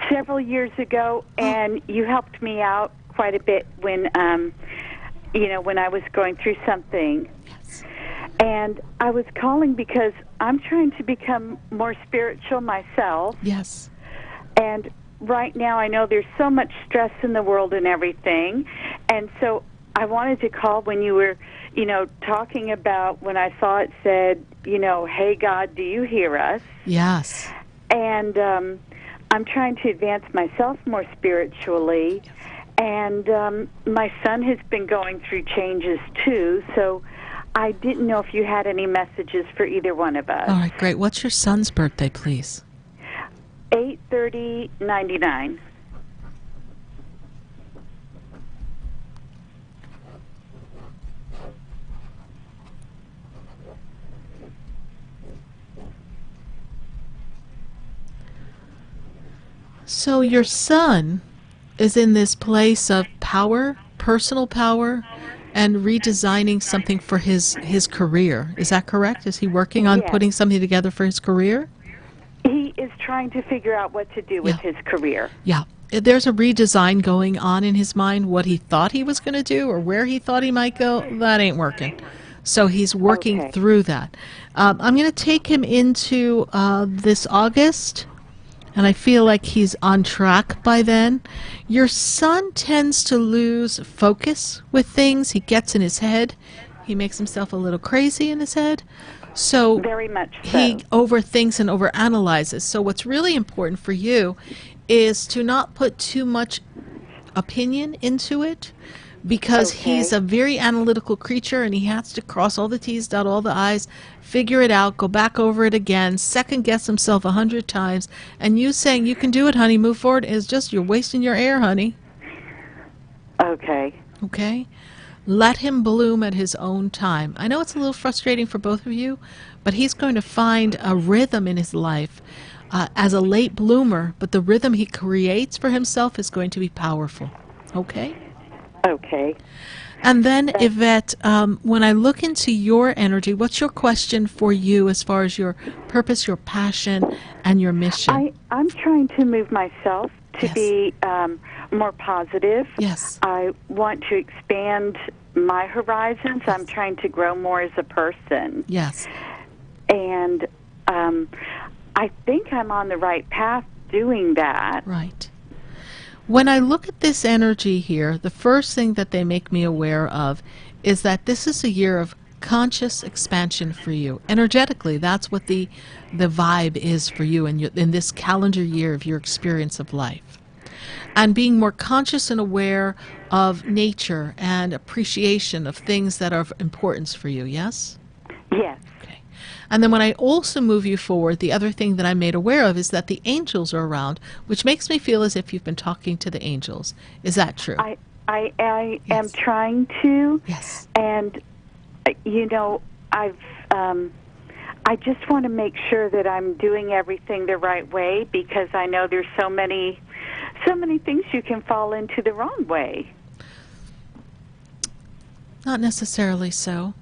several years ago, and you helped me out quite a bit when when I was going through something. Yes. And I was calling because I'm trying to become more spiritual myself. Yes. And right now I know there's so much stress in the world and everything. And so I wanted to call when you were, talking about when I saw it said, hey, God, do you hear us? Yes. And I'm trying to advance myself more spiritually. And my son has been going through changes, too. So I didn't know if you had any messages for either one of us. All right, great. What's your son's birthday, please? 8/30/99. So your son is in this place of power, personal power, and redesigning something for his career. Is that correct? Is he working on putting something together for his career? He is trying to figure out what to do with his career. Yeah. There's a redesign going on in his mind. What he thought he was going to do or where he thought he might go, that ain't working. So he's working through that. I'm going to take him into this August, and I feel like he's on track by then. Your son tends to lose focus with things. He gets in his head. He makes himself a little crazy in his head. So very much he overthinks and overanalyzes. So what's really important for you is to not put too much opinion into it, because he's a very analytical creature and he has to cross all the T's, dot all the I's, figure it out, go back over it again, second guess himself 100 times, and you saying you can do it, honey, move forward, is just you're wasting your air, honey. Okay. Okay? Let him bloom at his own time. I know it's a little frustrating for both of you, but he's going to find a rhythm in his life as a late bloomer, but the rhythm he creates for himself is going to be powerful. Okay? Okay. And then, Yvette, when I look into your energy, what's your question for you as far as your purpose, your passion, and your mission? I'm trying to move myself to be more positive. Yes. I want to expand my horizons. I'm trying to grow more as a person. Yes. And I think I'm on the right path doing that. Right. When I look at this energy here, the first thing that they make me aware of is that this is a year of conscious expansion for you. Energetically, that's what the vibe is for you in this calendar year of your experience of life. And being more conscious and aware of nature and appreciation of things that are of importance for you, yes? Yes. And then when I also move you forward, the other thing that I'm made aware of is that the angels are around, which makes me feel as if you've been talking to the angels. Is that true? I am trying to. Yes. And, I just want to make sure that I'm doing everything the right way, because I know there's so many things you can fall into the wrong way. Not necessarily so.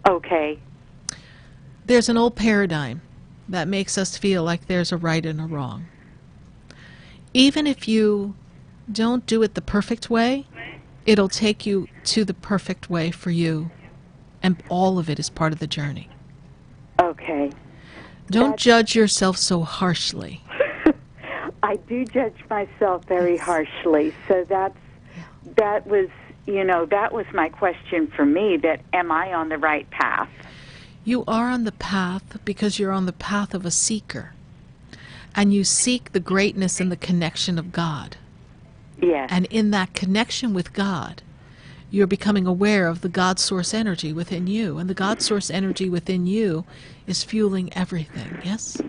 Okay. There's an old paradigm that makes us feel like there's a right and a wrong. Even if you don't do it the perfect way, it'll take you to the perfect way for you, and all of it is part of the journey. Okay. Don't judge yourself so harshly. I do judge myself very harshly, so that was my question for me, that am I on the right path? You are on the path because you're on the path of a seeker. And you seek the greatness and the connection of God. Yes. And in that connection with God, you're becoming aware of the God source energy within you. And the God source energy within you is fueling everything, yes?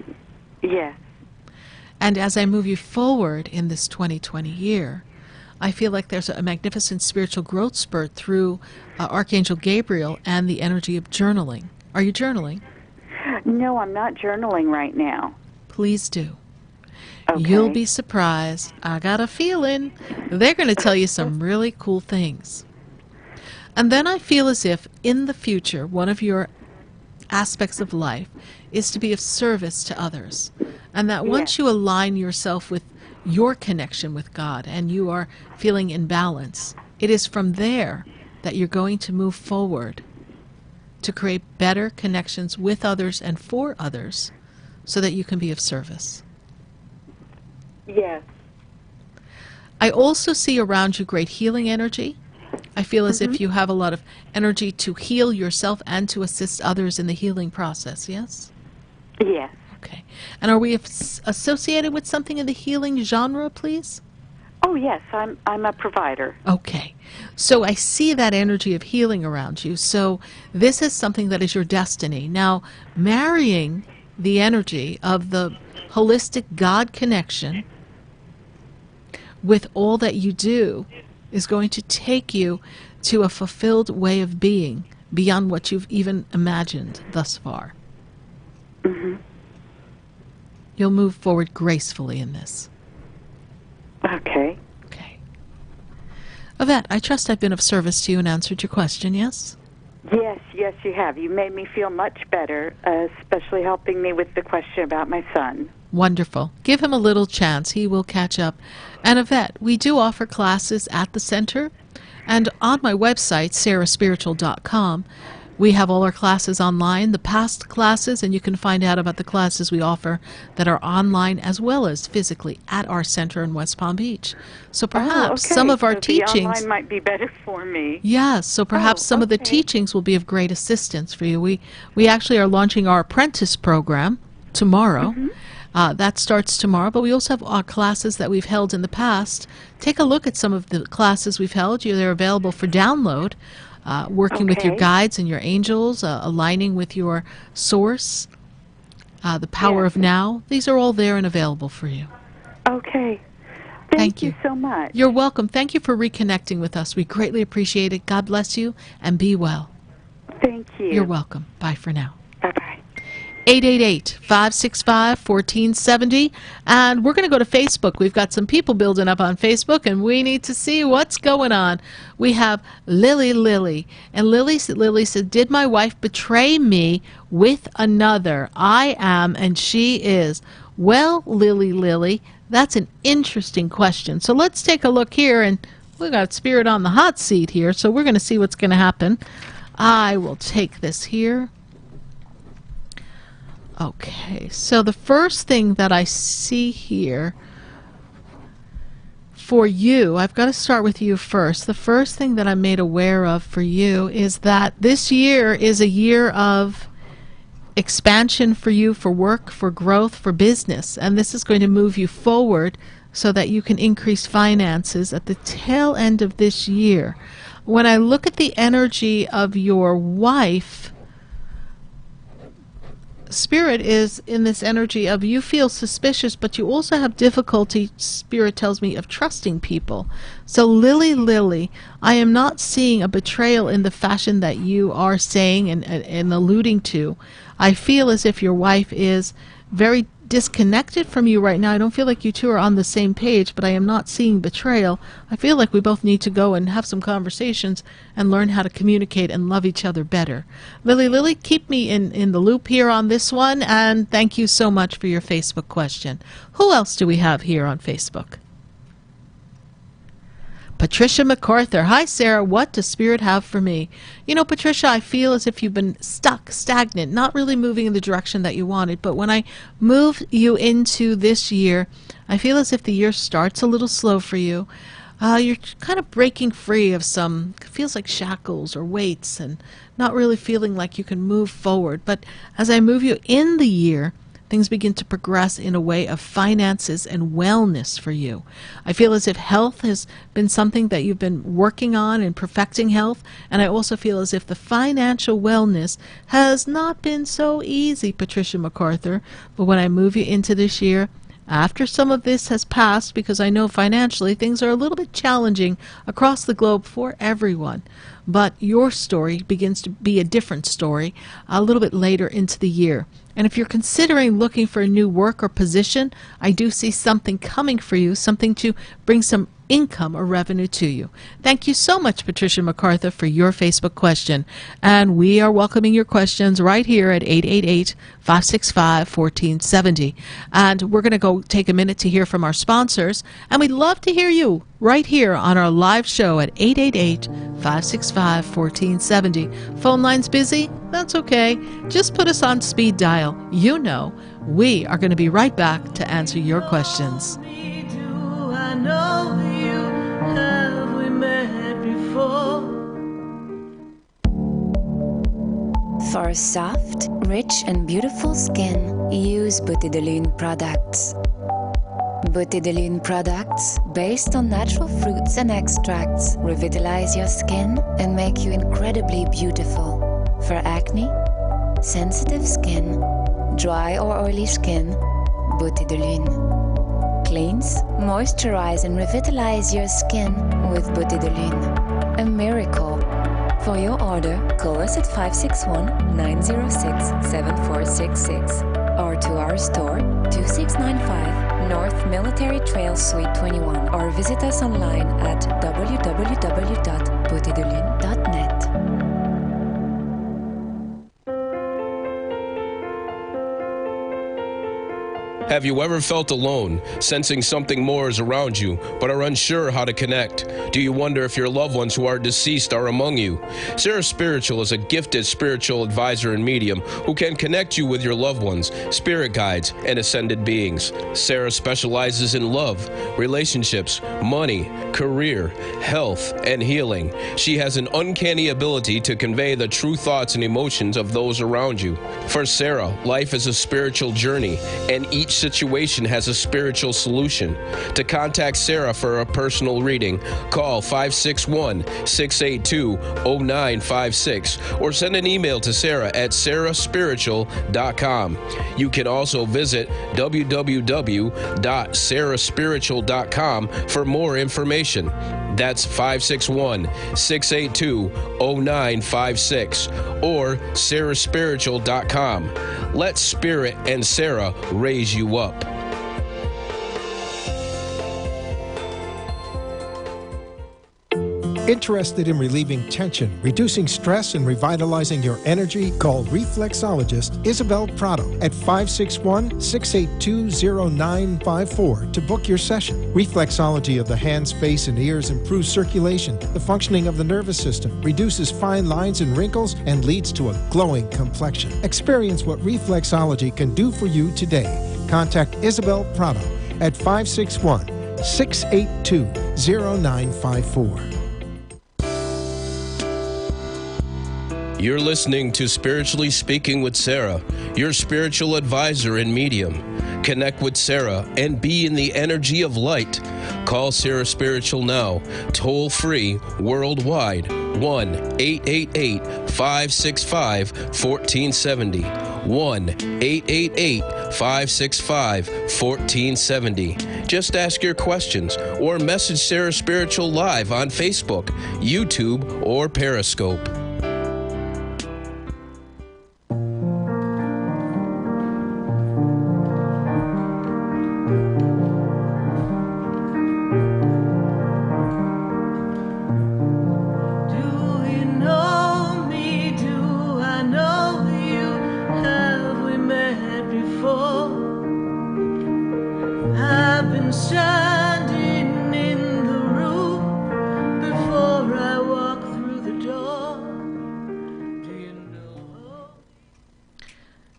Yes. And as I move you forward in this 2020 year, I feel like there's a magnificent spiritual growth spurt through Archangel Gabriel and the energy of journaling. Are you journaling? No, I'm not journaling right now. Please do. Okay. You'll be surprised. I got a feeling they're going to tell you some really cool things. And then I feel as if in the future, one of your aspects of life is to be of service to others. And that once you align yourself with your connection with God and you are feeling in balance, it is from there that you're going to move forward to create better connections with others and for others so that you can be of service. Yes. I also see around you great healing energy I feel as if you have a lot of energy to heal yourself and to assist others in the healing process, yes? Yes. Okay. And are we associated with something in the healing genre, please? Oh, yes. I'm a provider. Okay. So I see that energy of healing around you. So this is something that is your destiny. Now, marrying the energy of the holistic God connection with all that you do is going to take you to a fulfilled way of being beyond what you've even imagined thus far. Mm-hmm. You'll move forward gracefully in this. Okay. Okay. Yvette, I trust I've been of service to you and answered your question, yes? Yes, you have. You made me feel much better, especially helping me with the question about my son. Wonderful. Give him a little chance. He will catch up. And Yvette, we do offer classes at the center. And on my website, SarahSpiritual.com, we have all our classes online, the past classes, and you can find out about the classes we offer that are online as well as physically at our center in West Palm Beach. So perhaps some of our teachings... The online might be better for me. Yes, so perhaps some of the teachings will be of great assistance for you. We actually are launching our apprentice program tomorrow. Mm-hmm. That starts tomorrow, but we also have our classes that we've held in the past. Take a look at some of the classes we've held. They're available for download. Working with your guides and your angels, aligning with your source, the power of now. These are all there and available for you. Okay. Thank you so much. You're welcome. Thank you for reconnecting with us. We greatly appreciate it. God bless you and be well. Thank you. You're welcome. Bye for now. Bye-bye. 888-565-1470. And we're going to go to Facebook. We've got some people building up on Facebook, and we need to see what's going on. We have Lily. And Lily said, did my wife betray me with another? I am, and she is. Well, Lily, that's an interesting question. So let's take a look here, and we got Spirit on the hot seat here, so we're going to see what's going to happen. I will take this here. Okay, so the first thing that I see here for you, I've got to start with you first. The first thing that I'm made aware of for you is that this year is a year of expansion for you, for work, for growth, for business, and this is going to move you forward so that you can increase finances at the tail end of this year. When I look at the energy of your wife, Spirit is in this energy of you feel suspicious, but you also have difficulty, Spirit tells me, of trusting people. So Lily, I am not seeing a betrayal in the fashion that you are saying and alluding to. I feel as if your wife is very disconnected from you right now. I don't feel like you two are on the same page, but I am not seeing betrayal. I feel like we both need to go and have some conversations and learn how to communicate and love each other better. Lily, keep me in the loop here on this one, and thank you so much for your Facebook question. Who else do we have here on Facebook? Patricia MacArthur. Hi, Sarah. What does Spirit have for me? You know, Patricia, I feel as if you've been stuck, stagnant, not really moving in the direction that you wanted. But when I move you into this year, I feel as if the year starts a little slow for you. You're kind of breaking free of some, feels like shackles or weights, and not really feeling like you can move forward. But as I move you in the year, things begin to progress in a way of finances and wellness for you. I feel as if health has been something that you've been working on and perfecting health, and I also feel as if the financial wellness has not been so easy, Patricia MacArthur. But when I move you into this year, after some of this has passed, because I know financially things are a little bit challenging across the globe for everyone, but your story begins to be a different story a little bit later into the year. And if you're considering looking for a new work or position, I do see something coming for you, something to bring some income or revenue to you. Thank you so much, Patricia MacArthur, for your Facebook question. And we are welcoming your questions right here at 888-565-1470. And we're going to go take a minute to hear from our sponsors. And we'd love to hear you right here on our live show at 888-565-1470. Phone line's busy? That's okay. Just put us on speed dial. You know, we are going to be right back to answer your questions. I know you, have we met before? For soft, rich and beautiful skin, use Beauté de Lune products. Beauté de Lune products, based on natural fruits and extracts, revitalize your skin and make you incredibly beautiful. For acne, sensitive skin, dry or oily skin, Beauté de Lune. Cleanse, moisturize and revitalize your skin with Beauté de Lune. A miracle. For your order, call us at 561-906-7466 or to our store, 2695 North Military Trail Suite 21, or visit us online at www.beautédelune.net. Have you ever felt alone, sensing something more is around you, but are unsure how to connect? Do you wonder if your loved ones who are deceased are among you? SarahSpiritual is a gifted spiritual advisor and medium who can connect you with your loved ones, spirit guides, and ascended beings. Sarah specializes in love, relationships, money, career, health, and healing. She has an uncanny ability to convey the true thoughts and emotions of those around you. For Sarah, life is a spiritual journey, and each situation has a spiritual solution. To contact Sarah for a personal reading, call 561-682-0956 or send an email to Sarah at SarahSpiritual.com. You can also visit www.SarahSpiritual.com for more information. That's 561-682-0956 or SarahSpiritual.com. Let Spirit and Sarah raise you up. Interested in relieving tension, reducing stress, and revitalizing your energy? Call reflexologist Isabel Prado at 561-682-0954 to book your session. Reflexology of the hands, face, and ears improves circulation, the functioning of the nervous system, reduces fine lines and wrinkles, and leads to a glowing complexion. Experience what reflexology can do for you today. Contact Isabel Prado at 561-682-0954. You're listening to Spiritually Speaking with Sarah, your spiritual advisor and medium. Connect with Sarah and be in the energy of light. Call Sarah Spiritual now, toll free, worldwide, 1-888-565-1470. 1-888-565-1470. Just ask your questions or message Sarah Spiritual live on Facebook, YouTube, or Periscope.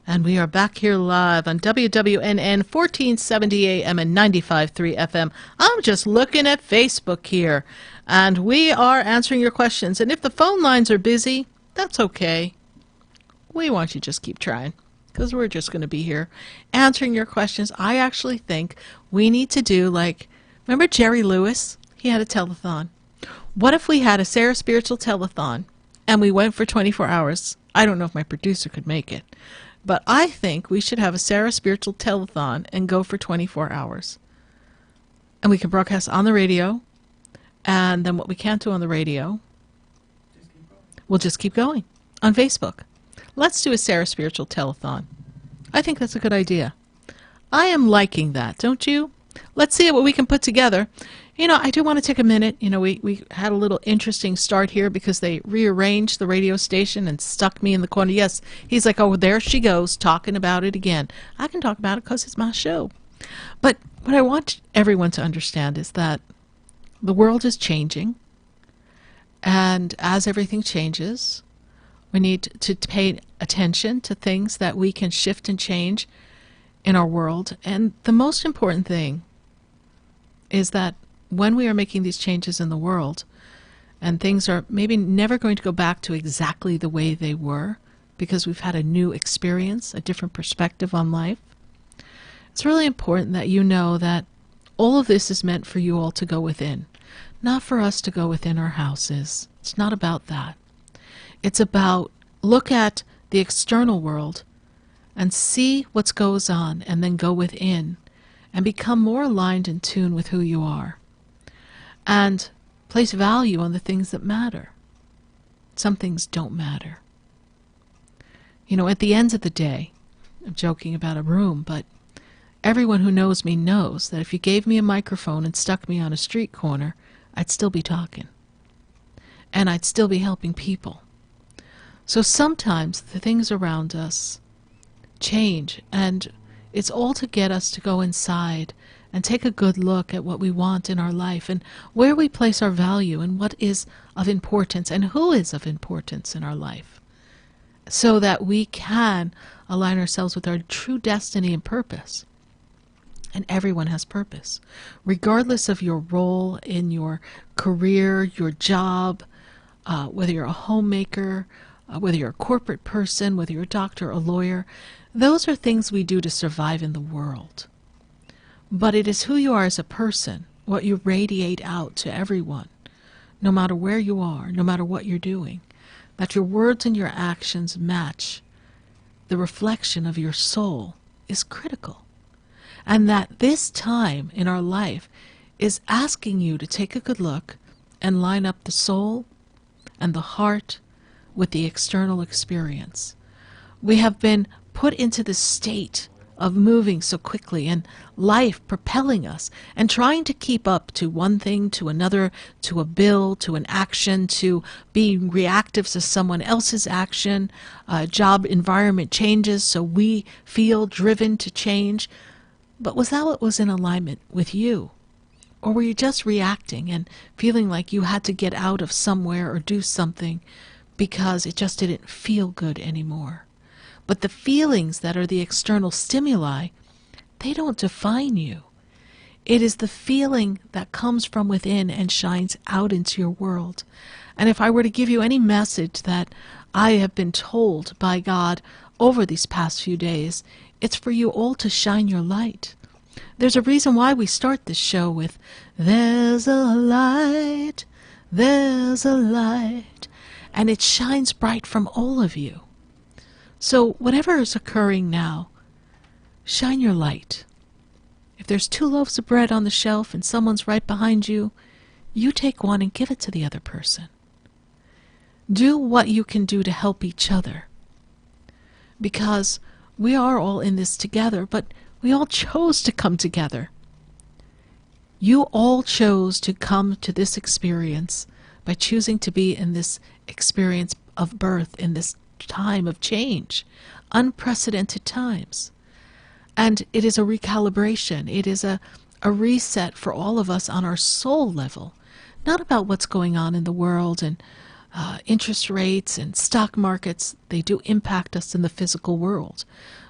And we are back here live on WWNN 1470 AM and 95.3 FM. I'm just looking at Facebook here, and we are answering your questions. And if the phone lines are busy, that's okay. We want you to just keep trying, because we're just going to be here answering your questions. I actually think we need to do remember Jerry Lewis? He had a telethon. What if we had a Sarah Spiritual telethon, and we went for 24 hours? I don't know if my producer could make it. But I think we should have a Sarah Spiritual telethon and go for 24 hours. And we can broadcast on the radio. And then what we can't do on the radio, we'll just keep going on Facebook. Let's do a Sarah Spiritual telethon. I think that's a good idea. I am liking that, don't you? Let's see what we can put together. I do want to take a minute. We had a little interesting start here because they rearranged the radio station and stuck me in the corner. Yes, he's like, oh, there she goes, talking about it again. I can talk about it because it's my show. But what I want everyone to understand is that the world is changing. And as everything changes, we need to pay attention to things that we can shift and change in our world. And the most important thing is that when we are making these changes in the world, and things are maybe never going to go back to exactly the way they were because we've had a new experience, a different perspective on life. It's really important that you know that all of this is meant for you all to go within, not for us to go within our houses. It's not about that. It's about look at the external world and see what goes on, and then go within and become more aligned in tune with who you are, and place value on the things that matter. Some things don't matter. You know, at the end of the day, I'm joking about a room, but everyone who knows me knows that if you gave me a microphone and stuck me on a street corner, I'd still be talking. And I'd still be helping people. So sometimes the things around us change, and it's all to get us to go inside and take a good look at what we want in our life and where we place our value and what is of importance and who is of importance in our life, so that we can align ourselves with our true destiny and purpose. And everyone has purpose, regardless of your role in your career, your job, whether you're a homemaker, whether you're a corporate person, whether you're a doctor or a lawyer. Those are things we do to survive in the world. But it is who you are as a person, what you radiate out to everyone, no matter where you are, no matter what you're doing, that your words and your actions match the reflection of your soul is critical. And that this time in our life is asking you to take a good look and line up the soul and the heart with the external experience. We have been put into this state of moving so quickly and life propelling us and trying to keep up to one thing, to another, to a bill, to an action, to being reactive to someone else's action. Job environment changes, so we feel driven to change. But was that what was in alignment with you? Or were you just reacting and feeling like you had to get out of somewhere or do something because it just didn't feel good anymore? But the feelings that are the external stimuli, they don't define you. It is the feeling that comes from within and shines out into your world. And if I were to give you any message that I have been told by God over these past few days, it's for you all to shine your light. There's a reason why we start this show with, "There's a light, there's a light," and it shines bright from all of you. So whatever is occurring now, shine your light. If there's 2 loaves of bread on the shelf and someone's right behind you, you take one and give it to the other person. Do what you can do to help each other. Because we are all in this together, but we all chose to come together. You all chose to come to this experience by choosing to be in this experience of birth, in this time of change, unprecedented times. And it is a recalibration. It is a reset for all of us on our soul level, not about what's going on in the world and interest rates and stock markets. They do impact us in the physical world.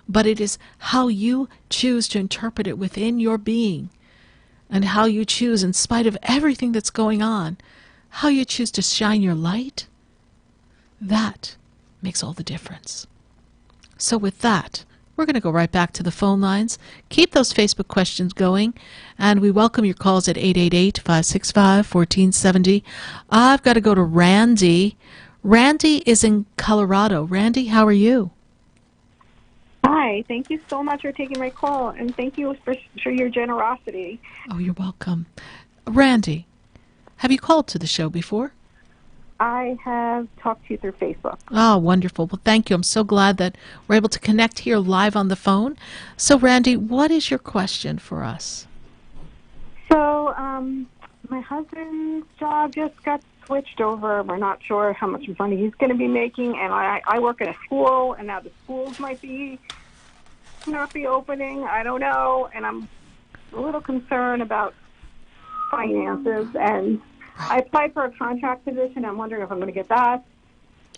But it is how you choose to interpret it within your being, and how you choose, in spite of everything that's going on, how you choose to shine your light. That makes all the difference. So with that, we're going to go right back to the phone lines. Keep those Facebook questions going, and we welcome your calls at 888-565-1470. I've got to go to Randy. Randy is in Colorado. Randy, how are you? Hi, thank you so much for taking my call, and thank you for your generosity. Oh, you're welcome. Randy, have you called to the show before? I have talked to you through Facebook. Oh, wonderful. Well, thank you. I'm so glad that we're able to connect here live on the phone. So, Randy, what is your question for us? So, my husband's job just got switched over. We're not sure how much money he's going to be making, and I work at a school, and now the schools might not be opening. I don't know, and I'm a little concerned about finances, and I applied for a contract position. I'm wondering if I'm going to get that.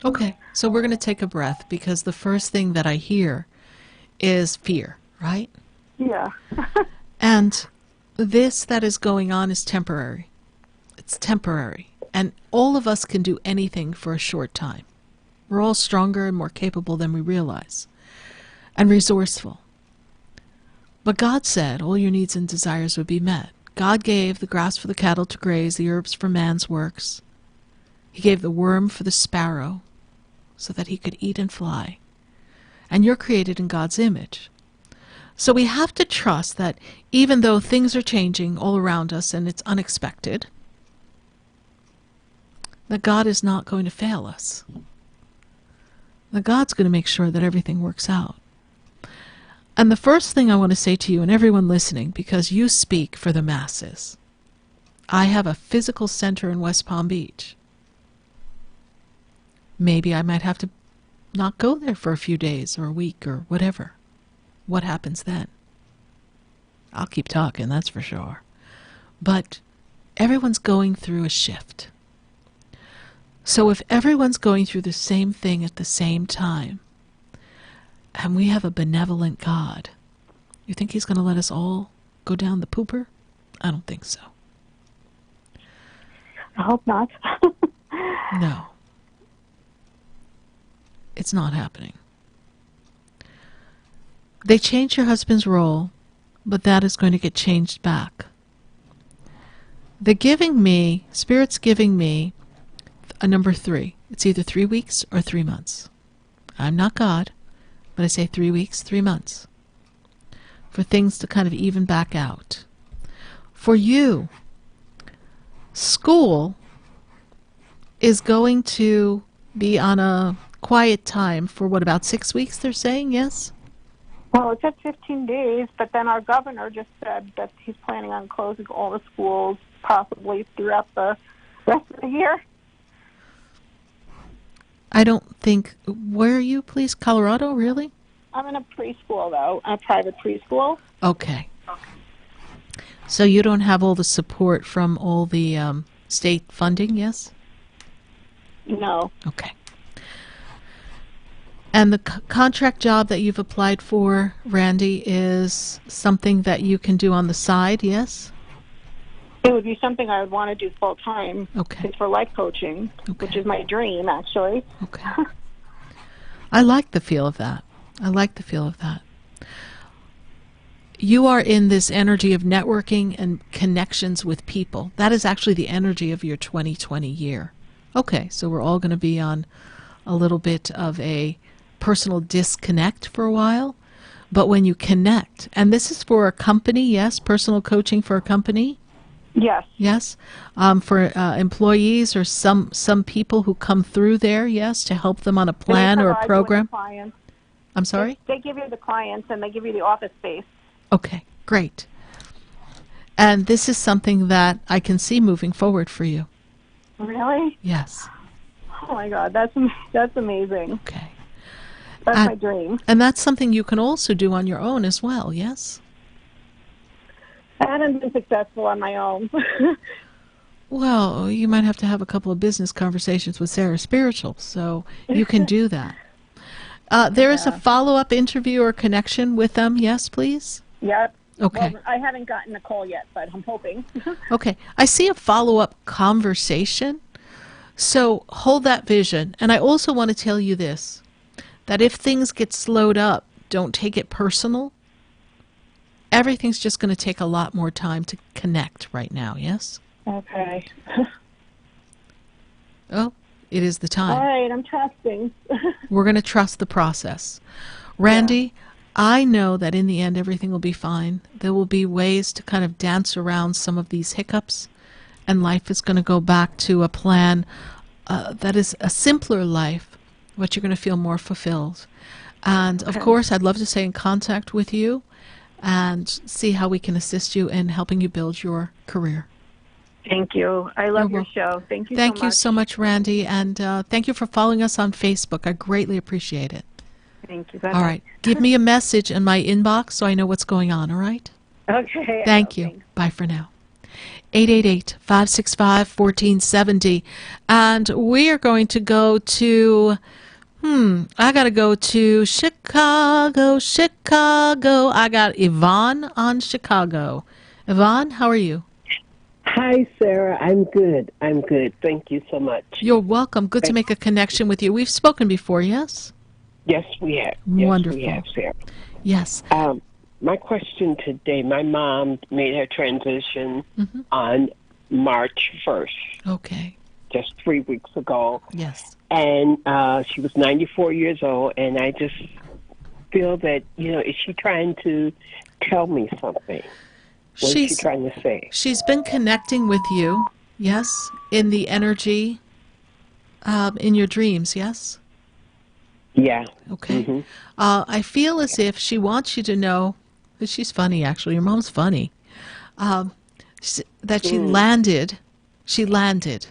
Okay, so we're going to take a breath, because the first thing that I hear is fear, right? Yeah. And this that is going on is temporary. It's temporary. And all of us can do anything for a short time. We're all stronger and more capable than we realize, and resourceful. But God said all your needs and desires would be met. God gave the grass for the cattle to graze, the herbs for man's works. He gave the worm for the sparrow so that he could eat and fly. And you're created in God's image. So we have to trust that even though things are changing all around us and it's unexpected, that God is not going to fail us. That God's going to make sure that everything works out. And the first thing I want to say to you and everyone listening, because you speak for the masses, I have a physical center in West Palm Beach. Maybe I might have to not go there for a few days or a week or whatever. What happens then? I'll keep talking, that's for sure. But everyone's going through a shift. So if everyone's going through the same thing at the same time, and we have a benevolent God, you think he's going to let us all go down the pooper? I don't think so. I hope not. No. It's not happening. They changed your husband's role, but that is going to get changed back. They're giving me, Spirit's giving me a number 3. It's either 3 weeks or 3 months. I'm not God, but I say 3 weeks, 3 months. For things to kind of even back out. For you, school is going to be on a quiet time for what, about 6 weeks, they're saying, yes? Well, it said 15 days, but then our governor just said that he's planning on closing all the schools possibly throughout the rest of the year. I don't think... Where are you, please? Colorado, really? I'm in a preschool, though, a private preschool. Okay. So you don't have all the support from all the state funding, yes? No. Okay. And the contract job that you've applied for, Randy, is something that you can do on the side, yes? It would be something I would want to do full-time. Okay. It's for life coaching, which is my dream, actually. Okay. I like the feel of that. I like the feel of that. You are in this energy of networking and connections with people. That is actually the energy of your 2020 year. Okay, so we're all going to be on a little bit of a personal disconnect for a while. But when you connect, and this is for a company, yes? Personal coaching for a company? Yes. Yes? For employees or some people who come through there, yes, to help them on a plan or a program? I'm sorry? They give you the clients and they give you the office space. Okay, great. And this is something that I can see moving forward for you. Really? Yes. Oh my God, that's amazing. Okay. That's my dream. And that's something you can also do on your own as well, yes? I haven't been successful on my own. Well, you might have to have a couple of business conversations with SarahSpiritual, so you can do that. There is a follow-up interview or connection with them, yes, please? Yep. Okay. Well, I haven't gotten a call yet, but I'm hoping. Okay. I see a follow-up conversation, so hold that vision. And I also want to tell you this, that if things get slowed up, don't take it personal. Everything's just going to take a lot more time to connect right now, yes? Okay. Oh, it is the time. All right, I'm trusting. We're going to trust the process. Randy, I know that in the end everything will be fine. There will be ways to kind of dance around some of these hiccups, and life is going to go back to a plan that is a simpler life, but you're going to feel more fulfilled. And, of course, I'd love to stay in contact with you and see how we can assist you in helping you build your career. Thank you. I love your show. Thank you so much. Thank you so much, Randy, and thank you for following us on Facebook. I greatly appreciate it. Thank you. All right. Give me a message in my inbox so I know what's going on, all right? Okay. Thank you. Thanks. Bye for now. 888-565-1470. And we are going to go to, I got to go to Chicago. I got Yvonne on Chicago. Yvonne, how are you? Hi, Sarah. I'm good. Thank you so much. You're welcome. Good to make a connection with you. We've spoken before, yes? Yes, we have. Wonderful. Yes, we have, Sarah. Yes. My question today, my mom made her transition on March 1st. Okay. Just 3 weeks ago. Yes. And she was 94 years old, and I just feel that, is she trying to tell me something? What is she trying to say? She's been connecting with you, yes, in the energy, in your dreams, yes? Yeah. Okay. I feel as if she wants you to know that she's funny, actually. Your mom's funny. That she landed. She landed.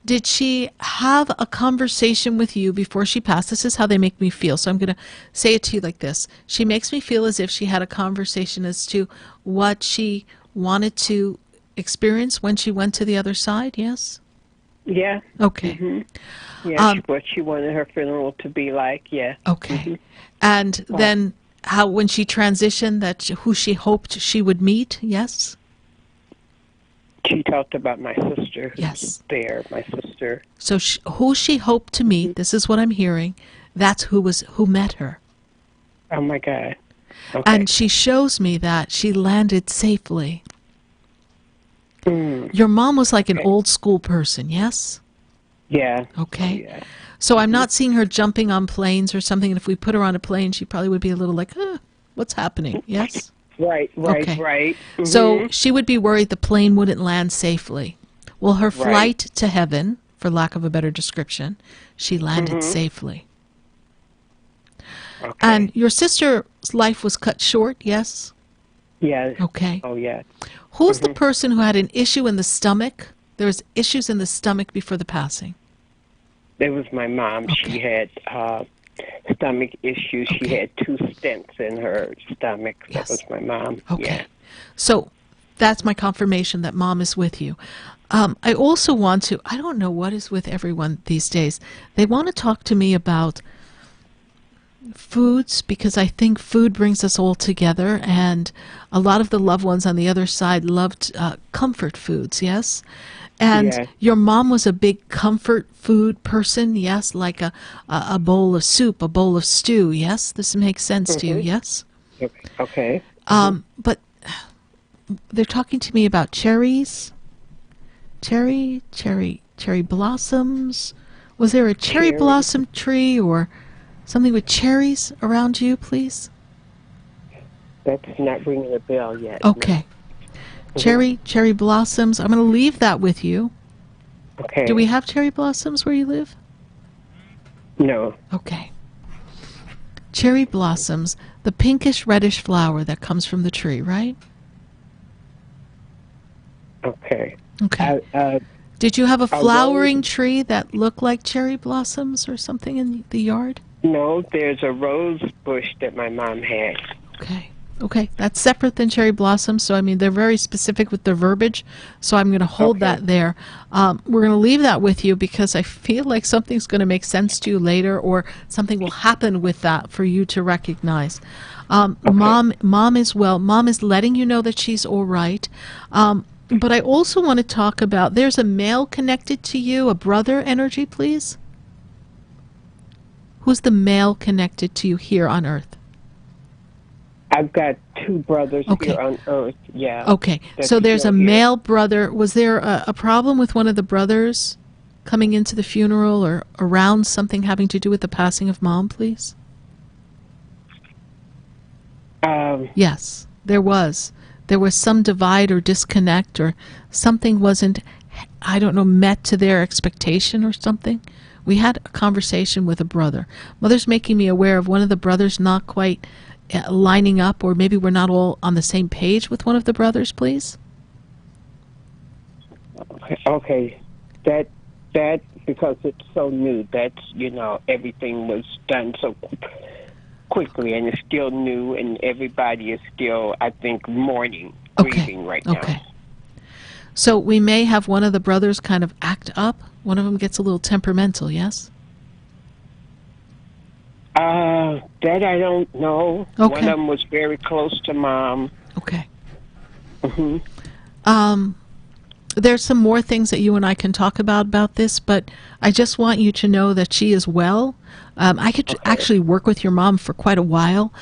Did she have a conversation with you before she passed? This is how they make me feel. So I'm going to say it to you like this. She makes me feel as if she had a conversation as to what she wanted to experience when she went to the other side, yes? Yeah. Okay. Yeah, what she wanted her funeral to be like, yeah. Okay. And then how, when she transitioned, who she hoped she would meet, yes? She talked about my sister who's there, my sister. So who she hoped to meet, this is what I'm hearing, that's who met her. Oh, my God. Okay. And she shows me that she landed safely. Your mom was like an old school person, yes? Yeah. Okay. Yeah. So I'm not seeing her jumping on planes or something, and if we put her on a plane, she probably would be a little like, what's happening, yes? Right. So she would be worried the plane wouldn't land safely. Well, her flight to heaven, for lack of a better description, she landed safely. Okay. And your sister's life was cut short, yes? Yeah. Okay. Oh, yeah. Who's the person who had an issue in the stomach? There was issues in the stomach before the passing. It was my mom. Okay. She had stomach issues. Okay. She had 2 stents in her stomach. Yes. That was my mom. Okay. Yeah. So that's my confirmation that mom is with you. I also want to, I don't know what is with everyone these days. They want to talk to me about foods, because I think food brings us all together, and a lot of the loved ones on the other side loved comfort foods, yes? And your mom was a big comfort food person, yes? Like a bowl of soup, a bowl of stew, yes? This makes sense to you, yes? Okay. But they're talking to me about cherries, cherry blossoms. Was there a cherry blossom tree or something with cherries around you, please? That's not ringing a bell yet. Okay. No. Cherry blossoms. I'm going to leave that with you. Okay. Do we have cherry blossoms where you live? No. Okay. Cherry blossoms, the pinkish reddish flower that comes from the tree, right? Okay. Okay. Did you have a flowering tree that looked like cherry blossoms or something in the yard? No, there's a rose bush that my mom had. Okay, that's separate than cherry blossoms, so I mean they're very specific with their verbiage, so I'm going to hold that there. We're going to leave that with you because I feel like something's going to make sense to you later, or something will happen with that for you to recognize. Mom is well. Mom is letting you know that she's all right. But I also want to talk about, there's a male connected to you, a brother energy, please. Who's the male connected to you here on Earth? I've got 2 brothers here on Earth, yeah. Okay, so there's a male brother. Was there a problem with one of the brothers coming into the funeral or around something having to do with the passing of Mom, please? Yes, there was. There was some divide or disconnect, or something wasn't, I don't know, met to their expectation or something. We had a conversation with a brother. Mother's making me aware of one of the brothers not quite lining up, or maybe we're not all on the same page with one of the brothers, please. Okay. That because it's so new, that's, everything was done so quickly, and it's still new, and everybody is still, I think, mourning, grieving right now. Okay. So we may have one of the brothers kind of act up. One of them gets a little temperamental, yes? That I don't know. Okay. One of them was very close to Mom. Okay. there's some more things that you and I can talk about this, but I just want you to know that she is well. I could actually work with your mom for quite a while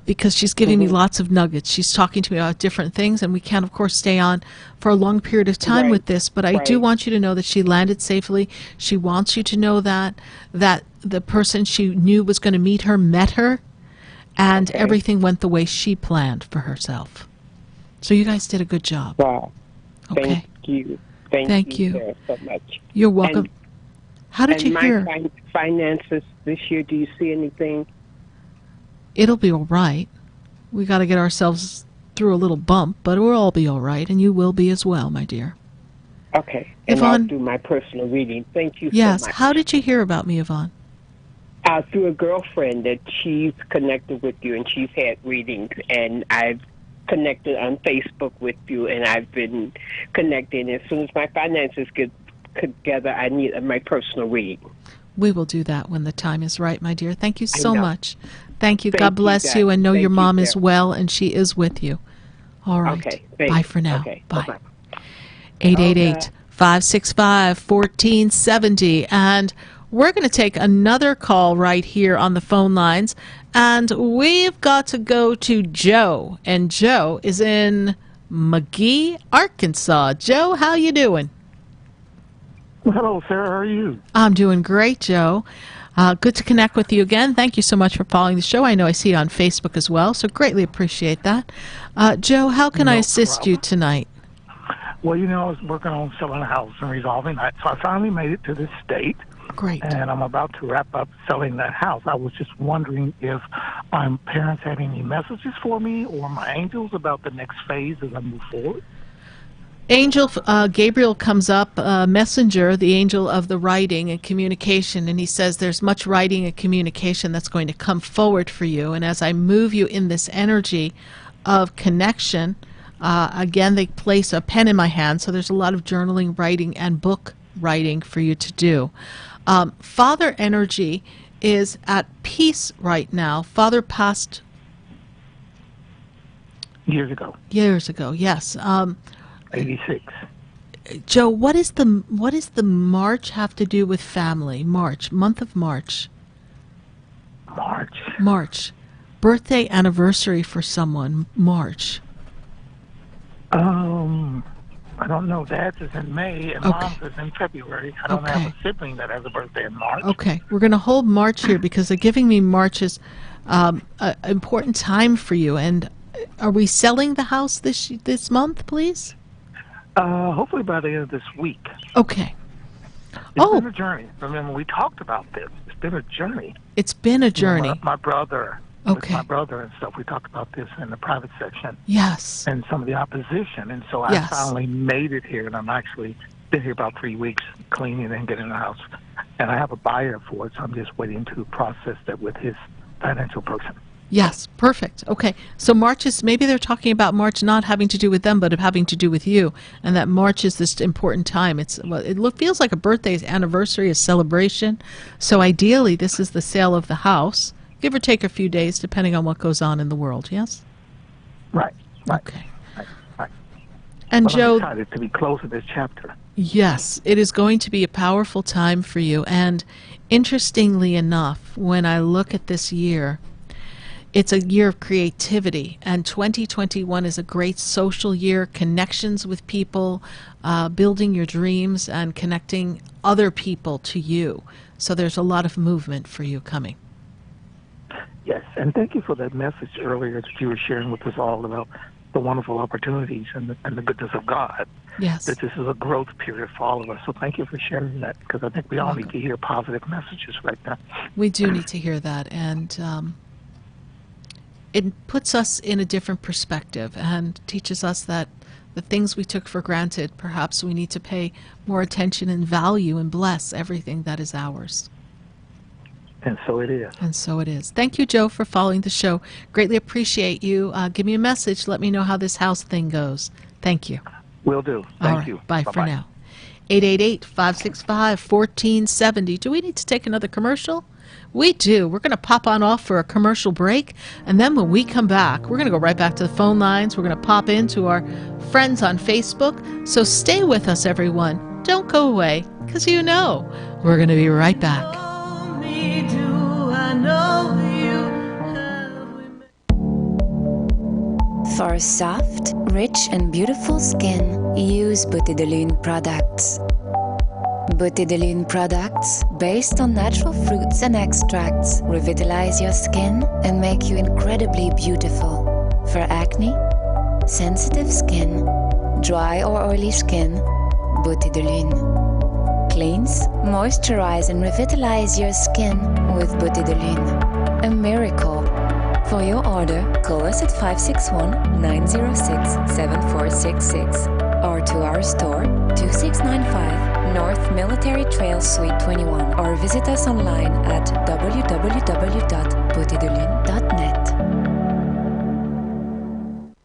because she's giving me lots of nuggets. She's talking to me about different things, and we can't, of course, stay on for a long period of time with this, but I do want you to know that she landed safely. She wants you to know that the person she knew was going to meet her met her, and everything went the way she planned for herself. So you guys did a good job. Wow. Okay. Thank you. Thank you Sarah, so much. You're welcome. How did you hear? My finances this year, do you see anything? It'll be all right. We got to get ourselves through a little bump, but we'll all be all right, and you will be as well, my dear. Okay. And Yvonne, I'll do my personal reading. Thank you yes. so much. How did you hear about me, Yvonne? Through a girlfriend that she's connected with you, and she's had readings, and I've connected on Facebook with you, and I've been connecting. As soon as my finances get together, I need my personal reading. We will do that when the time is right, my dear. Thank you so much. Thank you. Thank God bless you, and know your mom is Sarah. well, and she is with you. All right. Okay. Bye for now. Okay. Bye. Bye-bye. 888-565-1470. And we're going to take another call right here on the phone lines. And we've got to go to Joe. And Joe is in McGee, Arkansas. Joe, how you doing? Hello, Sarah. How are you? I'm doing great, Joe. Good to connect with you again. Thank you so much for following the show. I know I see you on Facebook as well, so greatly appreciate that. Joe, how can I assist you tonight? Well, I was working on selling a house and resolving that, so I finally made it to this state. Great. And I'm about to wrap up selling that house. I was just wondering if my parents had any messages for me or my angels about the next phase as I move forward. Angel Gabriel comes up, messenger, the angel of the writing and communication, and he says there's much writing and communication that's going to come forward for you. And as I move you in this energy of connection, again, they place a pen in my hand, so there's a lot of journaling, writing, and book writing for you to do. Father energy is at peace right now. Father passed years ago. Years ago, yes. 86. Joe, what is the March have to do with family? March, month of March. March. Birthday anniversary for someone, March. I don't know. Dad's is in May and Mom's is in February. I don't have a sibling that has a birthday in March. Okay, we're going to hold March here because they're giving me March as an important time for you. And are we selling the house this month, please? Hopefully by the end of this week. Okay. It's been a journey. Remember, we talked about this. It's been a journey. It's been a journey. My brother. Okay. With my brother and stuff. We talked about this in the private section. Yes. And some of the opposition. And so I finally made it here, and I'm actually been here about 3 weeks cleaning and getting the house. And I have a buyer for it, so I'm just waiting to process that with his financial person. Yes, perfect. Okay, so March is, maybe they're talking about March not having to do with them, but having to do with you, and that March is this important time. It feels like a birthday, anniversary, a celebration. So ideally, this is the sale of the house, give or take a few days, depending on what goes on in the world. Yes. Right. Okay. Right. And but Joe, I'm excited to be close to this chapter. Yes, it is going to be a powerful time for you. And interestingly enough, when I look at this year, it's a year of creativity, and 2021 is a great social year, connections with people, building your dreams, and connecting other people to you. So there's a lot of movement for you coming. Yes, and thank you for that message earlier that you were sharing with us all about the wonderful opportunities and the goodness of God. Yes. That this is a growth period for all of us. So thank you for sharing that, because I think we all need to hear positive messages right now. We do need to hear that, and it puts us in a different perspective and teaches us that the things we took for granted, perhaps we need to pay more attention and value and bless everything that is ours. And so it is. And so it is. Thank you, Joe, for following the show. Greatly appreciate you. Give me a message. Let me know how this house thing goes. Thank you. Will do. Thank you. Bye for now. 888-565-1470. Do we need to take another commercial? We do. We're going to pop on off for a commercial break, and then when we come back, we're going to go right back to the phone lines. We're going to pop into our friends on Facebook. So stay with us, everyone. Don't go away, because you know we're going to be right back. For a soft, rich and beautiful skin, use Beauté de Lune products. Beauté de Lune products, based on natural fruits and extracts, revitalize your skin and make you incredibly beautiful. For acne, sensitive skin, dry or oily skin, Beauté de Lune. Cleanse, moisturize and revitalize your skin with Beauté de Lune. A miracle. For your order, call us at 561-906-7466 or to our store, 2695 North Military Trail Suite 21, or visit us online at www.beautédelune.net.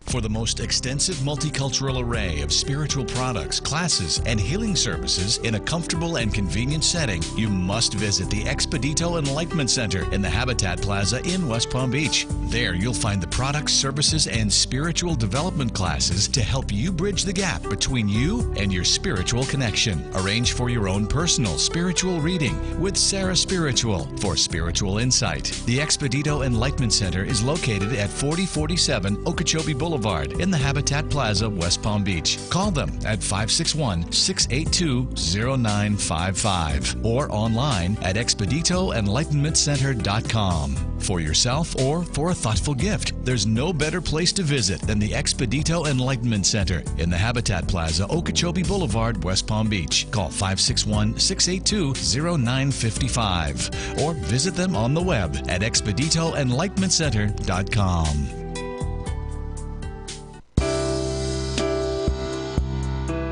For the most extensive multicultural array of spiritual products, classes, and healing services in a comfortable and convenient setting, you must visit the Expedito Enlightenment Center in the Habitat Plaza in West Palm Beach. There you'll find the products, services, and spiritual development classes to help you bridge the gap between you and your spiritual connection. Arrange for your own personal spiritual reading with SarahSpiritual for spiritual insight. The Expedito Enlightenment Center is located at 4047 Okeechobee Boulevard in the Habitat Plaza, West Palm Beach. Call them at 561-682-0955 or online at expeditoenlightenmentcenter.com. For yourself or for a thoughtful gift, there's no better place to visit than the Expedito Enlightenment Center in the Habitat Plaza, Okeechobee Boulevard, West Palm Beach. Call 561-682-0955 or visit them on the web at expeditoenlightenmentcenter.com.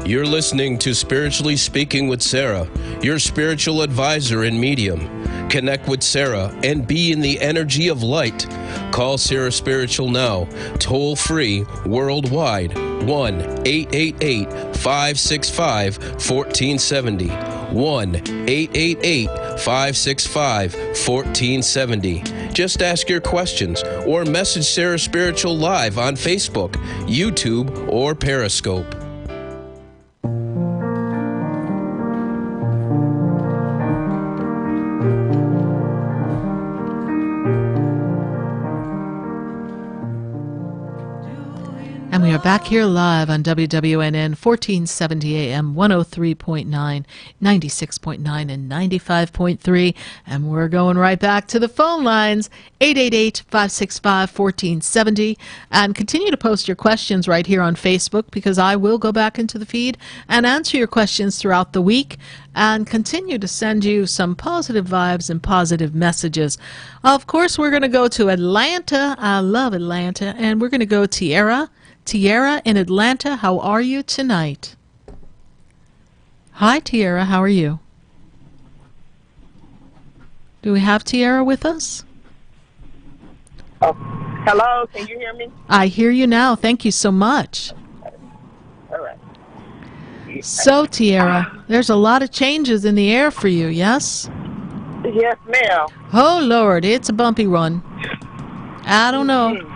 You're listening to Spiritually Speaking with Sarah, your spiritual advisor and medium. Connect with Sarah and be in the energy of light. Call SarahSpiritual now, toll free, worldwide, 1-888-565-1470. 1-888-565-1470. Just ask your questions or message SarahSpiritual live on Facebook, YouTube, or Periscope. And we are back here live on WWNN 1470 AM, 103.9, 96.9, and 95.3. And we're going right back to the phone lines, 888-565-1470. And continue to post your questions right here on Facebook, because I will go back into the feed and answer your questions throughout the week and continue to send you some positive vibes and positive messages. Of course, we're going to go to Atlanta. I love Atlanta. And we're going to go Tiara. Tiara in Atlanta, how are you tonight? Hi, Tiara, how are you? Do we have Tiara with us? Oh, hello, can you hear me? I hear you now. Thank you so much. All right. So, Tiara, there's a lot of changes in the air for you, yes? Yes, ma'am. Oh, Lord, it's a bumpy one. I don't know.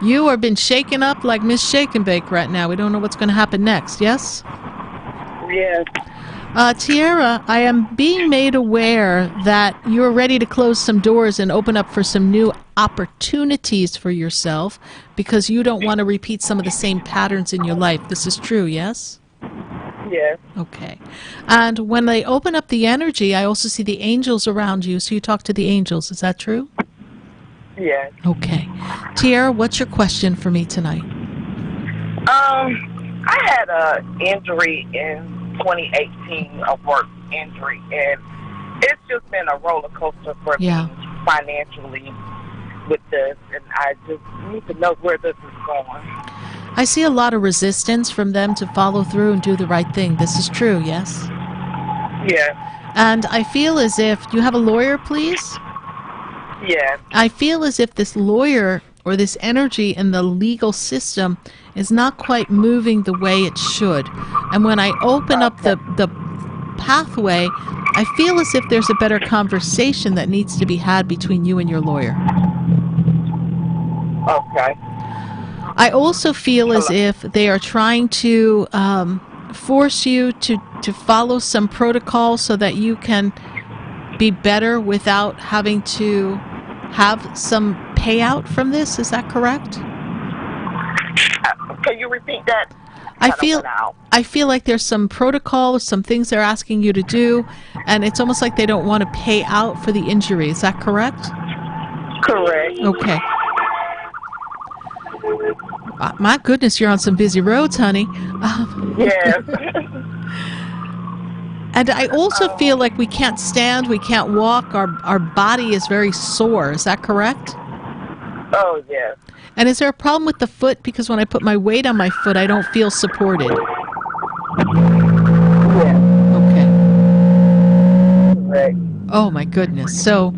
You are been shaken up like Miss Shake and Bake right now. We don't know what's going to happen next, yes? Yes. Tiara, I am being made aware that you're ready to close some doors and open up for some new opportunities for yourself because you don't want to repeat some of the same patterns in your life. This is true, yes? Yes. Okay. And when they open up the energy, I also see the angels around you, so you talk to the angels. Is that true? Yes. Okay. Tiara, what's your question for me tonight? I had a injury in 2018, a work injury, and it's just been a roller coaster for me financially with this, and I just need to know where this is going. I see a lot of resistance from them to follow through and do the right thing. This is true, yes? Yes. And I feel as if, do you have a lawyer, please? Yes. I feel as if this lawyer or this energy in the legal system is not quite moving the way it should. And when I open up the pathway, I feel as if there's a better conversation that needs to be had between you and your lawyer. Okay. I also feel as if they are trying to force you to follow some protocol so that you can be better without having to have some payout from this. Is that correct? Can you repeat that? I feel like there's some protocol, some things they're asking you to do, and it's almost like they don't want to pay out for the injury. Is that correct? Correct. Okay. My goodness, you're on some busy roads, honey. Yes. And I also feel like we can't stand, we can't walk, our body is very sore. Is that correct? Oh, yes. And is there a problem with the foot? Because when I put my weight on my foot, I don't feel supported. Yes. Okay. Correct. Oh, my goodness. So,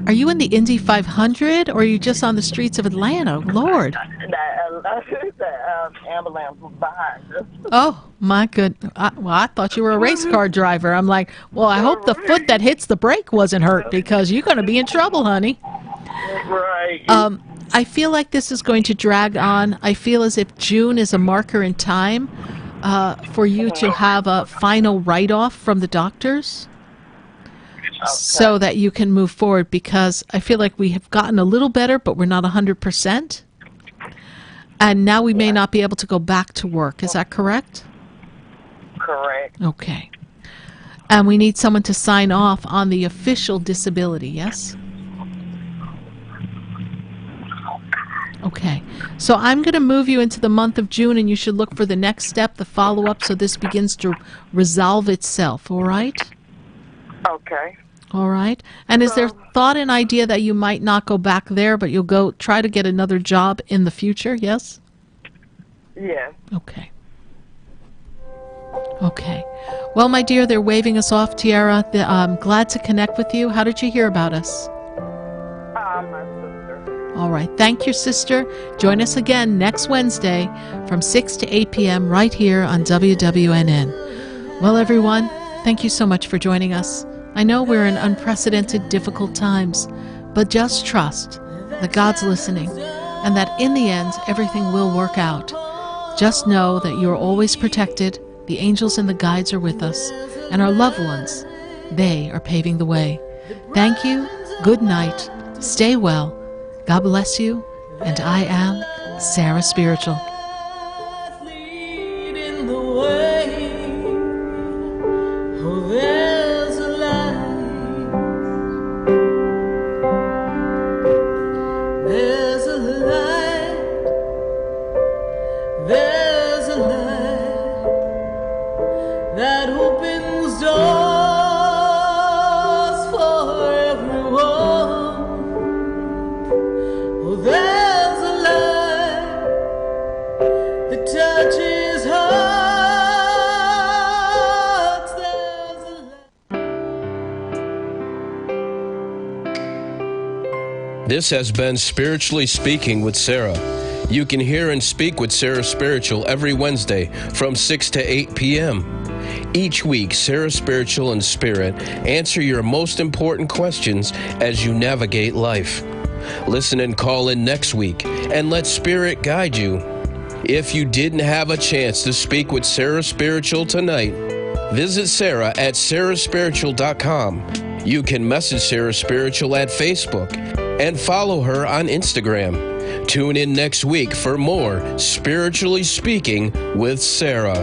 are you in the Indy 500, or are you just on the streets of Atlanta? Lord. The ambulance was behind us. Oh, my goodness. I thought you were a race car driver. I'm like, well, I hope the foot that hits the brake wasn't hurt, because you're going to be in trouble, honey. Right. I feel like this is going to drag on. I feel as if June is a marker in time for you to have a final write-off from the doctors so that you can move forward, because I feel like we have gotten a little better, but we're not 100%. And now we may not be able to go back to work. Is that correct? Correct. Okay. And we need someone to sign off on the official disability, yes? Okay. So I'm going to move you into the month of June, and you should look for the next step, the follow-up, so this begins to resolve itself, all right? Okay. All right. And is there thought and idea that you might not go back there, but you'll go try to get another job in the future, yes? Yes. Okay. Okay. Well, my dear, they're waving us off, Tiara. I'm glad to connect with you. How did you hear about us? My sister. All right. Thank you, sister. Join us again next Wednesday from 6 to 8 p.m. right here on WWNN. Well, everyone, thank you so much for joining us. I know we're in unprecedented, difficult times, but just trust that God's listening and that in the end, everything will work out. Just know that you're always protected, the angels and the guides are with us, and our loved ones, they are paving the way. Thank you, good night, stay well, God bless you, and I am Sarah Spiritual. That opens doors for everyone. Oh, there's a light that touches hearts. There's a light. This has been Spiritually Speaking with Sarah. You can hear and speak with Sarah Spiritual every Wednesday from 6 to 8 p.m. Each week, Sarah Spiritual and Spirit answer your most important questions as you navigate life. Listen and call in next week and let Spirit guide you. If you didn't have a chance to speak with Sarah Spiritual tonight, visit Sarah at SarahSpiritual.com. You can message Sarah Spiritual at Facebook and follow her on Instagram. Tune in next week for more Spiritually Speaking with Sarah.